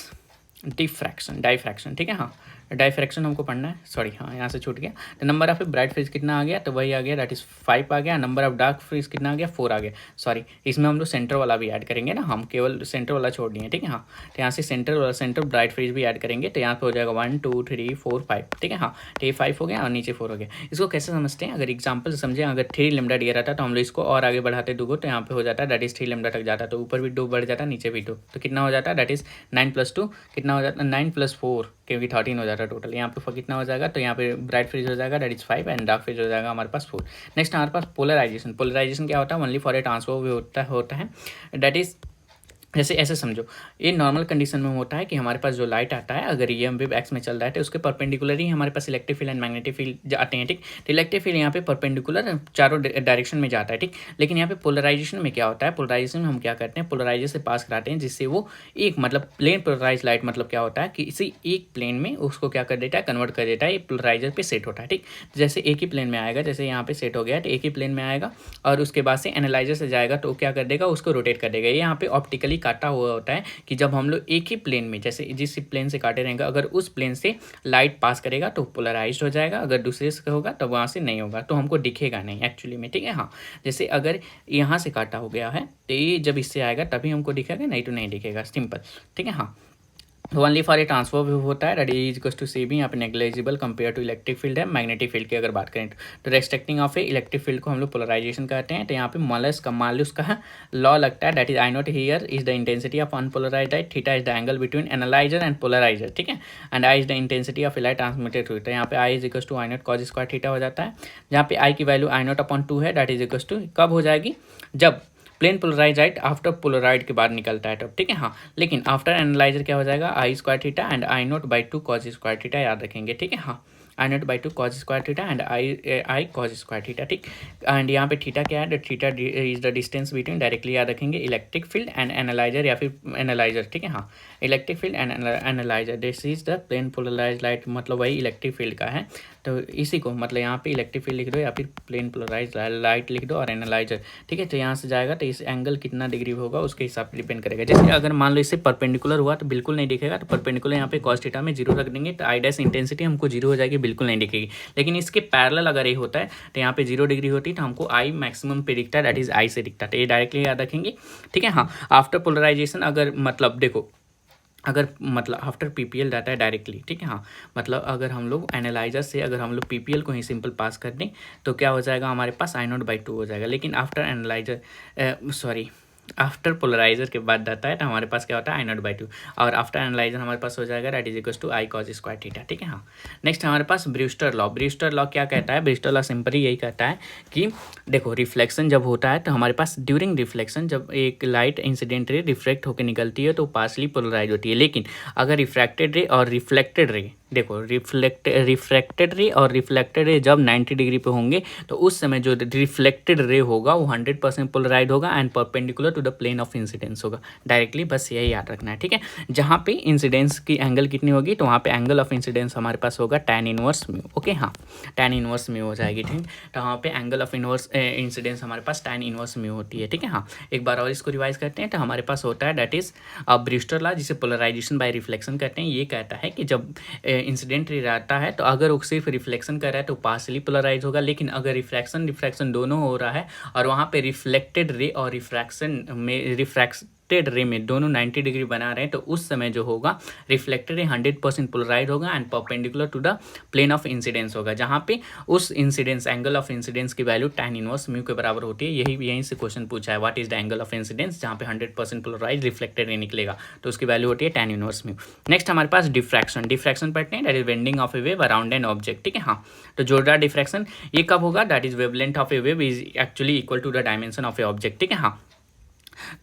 A: डाइफ्रैक्शन, ठीक है। हाँ, डायफ्रैक्शन हमको पढ़ना है, सॉरी हाँ यहाँ से छूट गया। तो नंबर ऑफ ब्राइट फ्रिज कितना आ गया, तो वही आ गया, दैट इज़ 5 आ गया। नंबर ऑफ डार्क फ्रिज कितना आ गया, 4 आ गया। सॉरी इसमें हम लोग सेंटर वाला भी ऐड करेंगे ना, हम केवल सेंटर वाला छोड़ दिए, ठीक है। हाँ तो यहाँ से सेंटर ब्राइट फ्रिज भी ऐड करेंगे, तो यहाँ पे हो जाएगा 1 2 3 4 5, ठीक है। हाँ तो ये 5 हो गया और नीचे 4 हो गया। इसको कैसे समझते हैं, अगर एग्जाम्पल समझें, अगर 3 लैम्डा दिया रहता तो हम लोग इसको और आगे बढ़ाते 2 को, तो यहाँ पे हो जाता है दैट इज़ 3 लैम्डा तक जाता, तो ऊपर भी 2 बढ़ जाता, नीचे भी 2, तो कितना हो जाता है दैट इज़ 9 + 2 कितना हो जाता है, 9 + 4 क्योंकि 13 हो जाता है टोटल। यहाँ पे कितना हो जाएगा, तो यहाँ पे ब्राइट फ्रिज हो जाएगा that is 5 and dark fridge हो जाएगा हमारे पास 4। नेक्स्ट हमारे पास पोलराइजेशन। पोलराइजेशन क्या होता है, ओनली फॉर ए ट्रांसफर भी होता है दैट इज जैसे ऐसे समझो, ये नॉर्मल कंडीशन में होता है कि हमारे पास जो लाइट आता है, अगर ये वेव एक्स में चल रहा है तो उसके परपेंडिकुलर ही हमारे पास electric field and magnetic field आते हैं, ठीक। तो इलेक्ट्रिक फील्ड यहाँ पे परपेंडिकुलर चारों डायरेक्शन में जाता है, ठीक। लेकिन यहाँ पे पोलराइजेशन में क्या होता है, पोलराइजेशन में हम क्या करते हैं, पोलराइजर से पास कराते हैं, जिससे वो एक मतलब प्लेन पोलराइज लाइट, मतलब क्या होता है कि इसी एक प्लेन में उसको क्या कर देता है, कन्वर्ट कर देता है, ये पोलराइजर पे सेट होता है, ठीक। जैसे एक ही प्लेन में आएगा, जैसे यहाँ पे सेट हो गया तो एक ही प्लेन में आएगा, और उसके बाद से एनालाइजर से जाएगा तो क्या कर देगा, उसको रोटेट कर देगा। ये यहाँ पे ऑप्टिकली काटा हुआ होता है कि जब हम लोग एक ही प्लेन में, जैसे जिस प्लेन से काटे रहेंगे, अगर उस प्लेन से लाइट पास करेगा तो पोलराइज्ड हो जाएगा, अगर दूसरे से होगा तो वहाँ से नहीं होगा, तो हमको दिखेगा नहीं एक्चुअली में, ठीक है। हाँ जैसे अगर यहाँ से काटा हो गया है तो ये जब इससे आएगा तभी हमको दिखेगा, नहीं तो नहीं दिखेगा, सिंपल, ठीक है। हाँ ओनली फॉर ए ट्रांसफर भी होता है, that is equal to C B, यहाँ पे negligible compare to electric field है। मैग्नेटिक फील्ड की अगर बात करें तो restricting of A electric field को हम लोग पोलराइजेशन कहते हैं। तो यहाँ पे मालस का लॉ लगता है, that is I nought here is the intensity of unpolarised light, theta is the angle between analyser and polariser, ठीक है, and I is the intensity of light transmitted through. तो यहाँ पे I is equal to I nought cos square theta हो जाता है, जहाँ पे आई की वैल्यू आई नॉट अपॉन 2 है, दैट इज इक्वल टू कब हो जाएगी, जब plane polarise light after polaroid के बाद निकलता है तब, ठीक है। हाँ लेकिन आफ्टर एनालाइजर क्या हो जाएगा, I square theta and I nought by 2 cos square theta, याद रखेंगे, ठीक है। हाँ I nought by 2 cos square theta and I cos square theta, ठीक। एंड यहाँ पे थीटा क्या है, theta is the distance between, directly याद रखेंगे, इलेक्ट्रिक फील्ड एंड एनालाइजर या फिर एनालाइजर, ठीक है। हाँ electric field and analyser, this is the plane polarise light, मतलब वही इलेक्ट्रिक फील्ड का है। तो इसी को मतलब यहाँ पे इलेक्ट्रिक फील्ड लिख दो या फिर प्लेन पोलराइज लाइट लिख दो और एनालाइजर, ठीक है। तो यहाँ से जाएगा तो इस एंगल कितना डिग्री होगा उसके हिसाब से डिपेंड करेगा। जैसे अगर मान लो इससे परपेंडिकुलर हुआ तो बिल्कुल नहीं दिखेगा, तो परपेंडिकुलर यहाँ पे कॉस थीटा में 0 रख देंगे, तो आई डैश इंटेंसिटी हमको 0 हो जाएगी, बिल्कुल नहीं दिखेगी। लेकिन इसके पैरेलल अगर ये होता है तो यहाँ पे 0 डिग्री होती है, तो हमको आई मैक्सिमम पे दिखता है, दैट इज आई से दिखता है, तो ये डायरेक्टली याद रखेंगे, ठीक है। हाँ आफ्टर पोलराइजेशन, अगर मतलब देखो, अगर मतलब आफ्टर पीपीएल डाटा है डायरेक्टली, ठीक है। हाँ मतलब अगर हम लोग एनालाइजर से अगर हम लोग पीपीएल को ही सिंपल पास कर दें तो क्या हो जाएगा, हमारे पास आई नॉट बाई 2 हो जाएगा। लेकिन आफ्टर एनालाइजर आफ्टर पोलराइजर के बाद डाटा है तो हमारे पास क्या होता है, आई नॉट बाई 2, और आफ्टर एनालाइजर हमारे पास हो जाएगा that is equal to I cos square theta, ठीक है। हाँ नेक्स्ट हमारे पास ब्रूस्टर लॉ। ब्रूस्टर लॉ क्या कहता है, ब्रूस्टर लॉ सिंपली यही कहता है कि देखो रिफ्लेक्शन जब होता है तो हमारे पास ड्यूरिंग रिफ्लेक्शन जब एक लाइट इंसिडेंट रे रिफ्लेक्ट होकर निकलती है तो पार्सली पोलराइज होती है। लेकिन अगर रिफ्रैक्टेड रे और रिफ्लेक्टेड रे, देखो रिफ्रैक्टेड रे और रिफ्लेक्टेड रे जब 90 डिग्री पे होंगे तो उस समय जो रिफ्लेक्टेड रे होगा वो 100% पोलराइज होगा and perpendicular to the plane of incidence होगा, डायरेक्टली बस यही याद रखना है, ठीक है। जहाँ पे इंसिडेंस की एंगल कितनी होगी तो वहाँ पे एंगल ऑफ इंसिडेंस हमारे पास होगा tan इनवर्स म्यू, ओके। हाँ tan इनवर्स म्यू हो जाएगी, ठीक। तो वहाँ पे एंगल ऑफ इनवर्स इंसिडेंस हमारे पास tan इनवर्स म्यू होती है, ठीक है। हाँ एक बार और इसको रिवाइज करते हैं तो हमारे पास होता है दैट इज ब्रूस्टर लॉ, जिसे पोलराइजेशन बाय रिफ्लेक्शन कहते हैं। ये कहता है कि जब इंसिडेंट रे रहता है तो अगर वो सिर्फ रिफ्लेक्शन कर रहा है तो पार्सली पोलराइज होगा, लेकिन अगर रिफ्रैक्शन दोनों हो रहा है और वहाँ पे रिफ्लेक्टेड रे और रिफ्रैक्टेड रे में दोनों 90 डिग्री बना रहे हैं तो उस समय जो होगा रिफ्लेक्टेड रे 100% पोलराइज होगा and perpendicular to the plane of incidence होगा, जहाँ पे उस इंसिडेंस एंगल ऑफ इंसिडेंस की वैल्यू tan इनवर्स म्यू के बराबर होती है। यहीं से क्वेश्चन पूछा है, what is the angle of incidence, जहाँ पे 100% पोलराइज रिफ्लेक्टेड रे निकलेगा तो उसकी वैल्यू होती है tan इनवर्स म्यू। नेक्स्ट हमारे पास डिफ्रैक्शन पढ़ते हैं, that is bending of A wave around an object, ठीक है। हाँ तो जोरदार डिफ्रैक्शन ये कब होगा, that is wavelength of A wave is actually equal to the dimension of A object, ठीक है। हाँ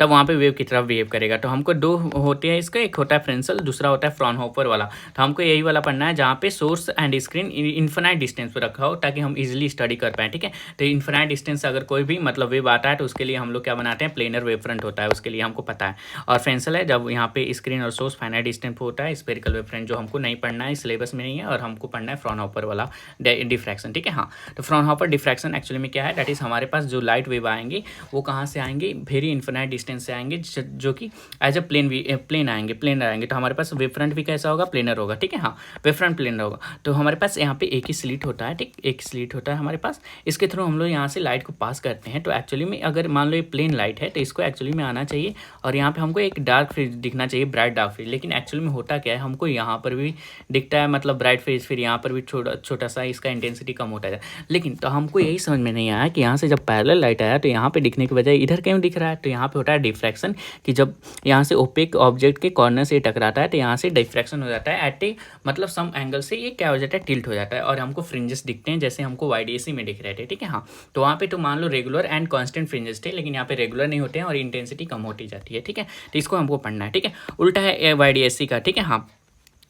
A: तब वहाँ पे वेव की तरफ बिहेव करेगा। तो हमको दो होते हैं इसका, एक होता है फ्रेंसल, दूसरा होता है फ्रॉनहोफर वाला। तो हमको यही वाला पढ़ना है जहाँ पे source and screen infinite distance पे रखा हो ताकि हम इजीली स्टडी कर पाएँ, ठीक है। तो इन्फिनाइट डिस्टेंस अगर कोई भी मतलब वेव आता है तो उसके लिए हम लोग क्या बनाते हैं, प्लेनर वेव फ्रंट होता है, उसके लिए हमको पता है। और फ्रेंसल है जब यहाँ पे स्क्रीन और सोर्स फाइनाइट डिस्टेंस पे होता है, स्फेरिकल वेव फ्रंट जो हमको नहीं पढ़ना है, सिलेबस में नहीं है, और हमको पढ़ना है फ्रॉनहोफर वाला डिफ्रैक्शन, ठीक है। हाँ तो फ्रॉनहोफर डिफ्रैक्शन एक्चुअली में क्या है, दैट इज हमारे पास जो लाइट वेव आएंगे वो कहाँ से आएंगे, वेरी इन्फिनाइट है डिस्टेंस से आएंगे जो कि एज अ प्लेन आएंगे। तो हमारे पास वेव फ्रंट भी कैसा होगा, प्लेनर होगा, ठीक है। हाँ, वेव फ्रंट प्लेनर होगा। तो हमारे पास यहाँ पे एक ही स्लिट होता है, ठीक, एक स्लिट होता है हमारे पास। इसके थ्रू हम लोग यहाँ से लाइट को पास करते हैं। तो एक्चुअली में अगर मान लो ये प्लेन लाइट है तो इसको एक्चुअली में आना चाहिए और यहाँ पे हमको एक डार्क फ्रिज दिखना चाहिए, ब्राइट डार्क फ्रिज। लेकिन एक्चुअली में होता क्या है, हमको यहाँ पर भी दिखता है मतलब ब्राइट फ्रिज, फिर यहाँ पर भी छोटा सा इसका इंटेंसिटी कम होता है। लेकिन तो हमको यही समझ में नहीं आया कि यहाँ से जब पैरेलल लाइट आया तो यहाँ पे दिखने के बजाय इधर क्यों दिख रहा है। तो यहाँ पे होता है डिफ्रैक्शन, कि जब यहाँ से ओपेक ऑब्जेक्ट के कॉर्नर से टकराता है तो यहाँ से डिफ्रैक्शन हो जाता है एट ए मतलब सम एंगल से ये क्या हो जाता है, टिल्ट हो जाता है और हमको फ्रिंजेस दिखते हैं जैसे हमको YDAC में दिख रहे थे, ठीक है। हाँ, तो वहाँ पे तो मान लो रेगुलर एंड कांस्टेंट फ्रिंजेस थे, लेकिन यहाँ पे रेगुलर नहीं होते हैं और इंटेंसिटी कम होती जाती है, ठीक है। तो इसको हमको पढ़ना है, ठीक है। उल्टा है YDAC का, ठीक है। हाँ,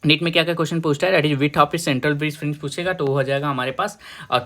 A: नीट में क्या क्या क्वेश्चन पूछता है, that is width of central bright fringe पूछेगा तो वो हो जाएगा हमारे पास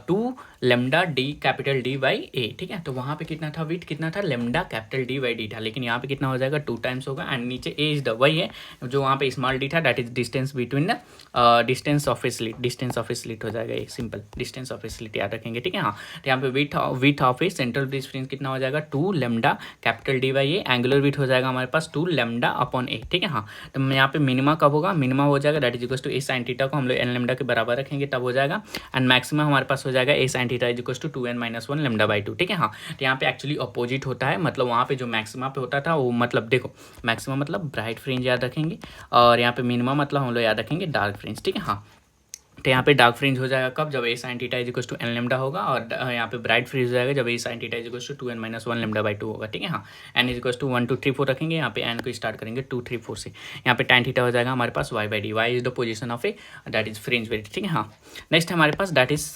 A: 2 lambda D capital D by A, ठीक है। तो वहाँ पे कितना था, विथ कितना था, lambda capital D by D था, लेकिन यहाँ पे कितना हो जाएगा 2 टाइम्स होगा। एंड नीचे A इज द वही है जो वहाँ पे स्मॉल d था, that is distance between the distance of A slit हो जाएगा, ये simple distance of A slit याद रखेंगे, ठीक है। हाँ, तो यहाँ पे with of A central bright fringe कितना हो जाएगा 2 lambda capital D by A। Angular width हो जाएगा हमारे पास 2 लेमडा अपॉन A, ठीक है। हाँ, तो यहाँ पे मिनिमा कब होगा, मिनिमा हो जाएगा that is equals to A sin theta को हम लोग n लेमडा के बराबर रखेंगे तब हो जाएगा। एंड मैक्सिमम हमारे पास हो जाएगा A sin theta is equals to 2n-1 lambda by 2, ठीक है। हाँ, तो यहाँ पे एक्चुअली अपोजिट होता है, मतलब वहाँ पे जो मैक्सिमा पे होता था वो मतलब देखो मैक्सिमा मतलब ब्राइट फ्रिंज याद रखेंगे और यहाँ पे मिनिमा मतलब हम लोग याद रखेंगे डार्क फ्रिंज, ठीक है। हाँ, तो यहाँ पे डार्क फ्रिंज हो जाएगा कब, जब A sin theta is equals to n lambda होगा और यहाँ पे ब्राइट फ्रिंज हो जाएगा जब A sin theta is equals to 2n-1 lambda by 2 होगा, ठीक है। हाँ, n इज इक्वल्स टू 1 2 3 4 रखेंगे, यहाँ पे n को स्टार्ट करेंगे 2 3 4 से। यहाँ पे tan थीटा हो जाएगा हमारे पास y by D, y is the position of A that is fringe variety, ठीक है। हाँ, नेक्स्ट हमारे पास that is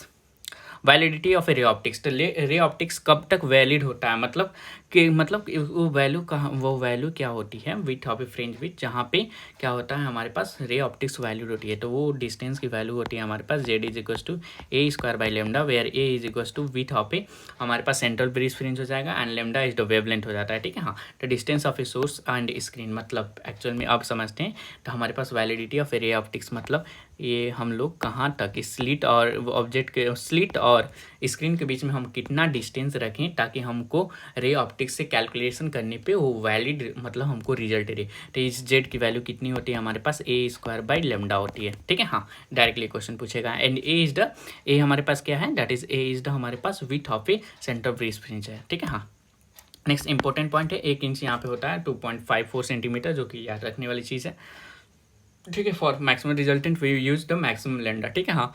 A: validity of a ray optics. तो रे ऑप्टिक्स कब तक वैलिड होता है, मतलब कि वो वैल्यू कहाँ, वो वैल्यू क्या होती है with of a fringe with, जहाँ पे क्या होता है हमारे पास रे ऑप्टिक्स वैल्यू होती है। तो वो डिस्टेंस की वैल्यू होती है हमारे पास z is equals to A square by lambda, where A is equals to width of a हमारे पास सेंट्रल ब्रिज फ्रिंज हो जाएगा and lambda is the wavelength हो जाता है, ठीक है। हाँ, तो distance of a source and screen मतलब एक्चुअल में अब समझते हैं। तो हमारे पास validity of a ray optics मतलब ये हम लोग कहाँ तक स्लिट और ऑब्जेक्ट के स्लिट और स्क्रीन के बीच में हम कितना डिस्टेंस रखें ताकि हमको रे ऑप्टिक्स से कैलकुलेशन करने पे वो वैलिड मतलब हमको रिजल्ट दे। तो इस जेड की वैल्यू कितनी होती है हमारे पास A स्क्वायर बाई लेमडा होती है, ठीक है। हाँ, डायरेक्टली क्वेश्चन पूछेगा एंड ए हमारे पास क्या है, that is A is the हमारे पास width of a centre bright fringe है, ठीक है। हाँ, नेक्स्ट इंपॉर्टेंट पॉइंट है 1 इंच यहाँ पे होता है 2.54 सेंटीमीटर, जो कि याद रखने वाली चीज़ है, ठीक है। For maximum resultant we use the maximum lambda, ठीक है। हाँ,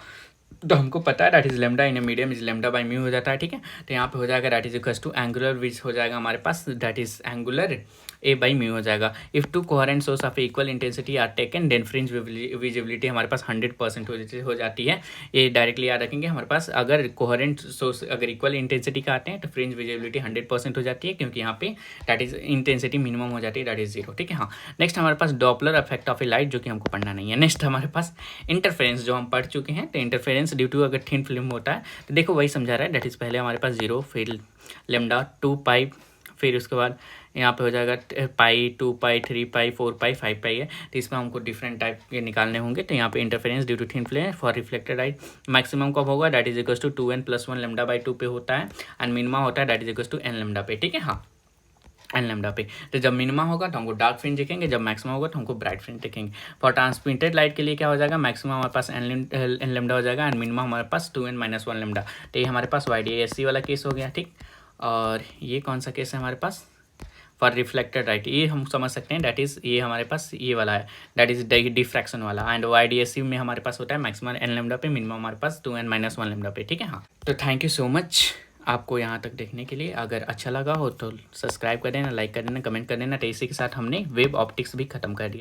A: तो हमको पता है that is lambda in a medium is lambda by mu हो जाता है, ठीक है। तो यहाँ पे हो जाएगा that is equals to angular which हो जाएगा हमारे पास that is angular A by mu हो जाएगा। If two coherent source of equal intensity are taken then fringe visibility हमारे पास 100% हो जाती है। ये डायरेक्टली याद रखेंगे हमारे पास अगर कोहेरेंट सोर्स अगर इक्वल इंटेंसिटी का आते हैं तो फ्रिंज विजिबिलिटी 100% हो जाती है, क्योंकि यहाँ पे दैट इज इंटेंसिटी मिनिमम हो जाती है दैट इज 0, ठीक है। हाँ, नेक्स्ट हमारे पास Doppler effect of a light, जो कि हमको पढ़ना नहीं है। नेक्स्ट हमारे पास इंटरफेरेंस जो हम पढ़ चुके हैं। तो इंटरफेरेंस ड्यू टू अगर थिन फिल्म होता है तो देखो वही समझा रहा है, दैट इज पहले हमारे पास 0 फिर लेमडा 2 पाई, फिर उसके बाद यहाँ पे हो जाएगा पाई 2 पाई 3 पाई 4 पाई 5 पाई है। तो इसमें हमको डिफरेंट टाइप के निकालने होंगे। तो यहाँ पे interference due to thin film for reflected light maximum कब होगा, that is equals to 2n+1 lambda by 2 पे होता है एंड मिनिमा होता है that is equals to n lambda पे, ठीक है। हाँ, n लेमडा पे। तो जब मिनिमा होगा तो हमको डार्क फ्रिंज दिखेंगे, जब मैक्सिमम होगा तो हमको ब्राइट फ्रिंज दिखेंगे। फॉर ट्रांसमिटेड लाइट के लिए क्या हो जाएगा, मैक्सिमम हमारे पास n लेमडा हो जाएगा एंड मिनिमम हमारे पास 2n-1 लेमडा। तो ये हमारे पास YDAC वाला केस हो गया, ठीक। और ये कौन सा केस है हमारे पास, फॉर रिफ्लेक्टेड लाइट, ये हम समझ सकते हैं दैट इज ये हमारे पास ये वाला है दैट इज डिफ्रैक्शन वाला। एंड YDAC में हमारे पास होता है मैक्सिमम n लेमडा पे, मिनिमम हमारे पास 2n-1 लेमडा पे, ठीक है। हाँ, तो थैंक यू सो मच आपको यहाँ तक देखने के लिए। अगर अच्छा लगा हो तो सब्सक्राइब कर देना, लाइक कर देना, कमेंट कर देना। तो इसी के साथ हमने वेब ऑप्टिक्स भी खत्म कर दिया।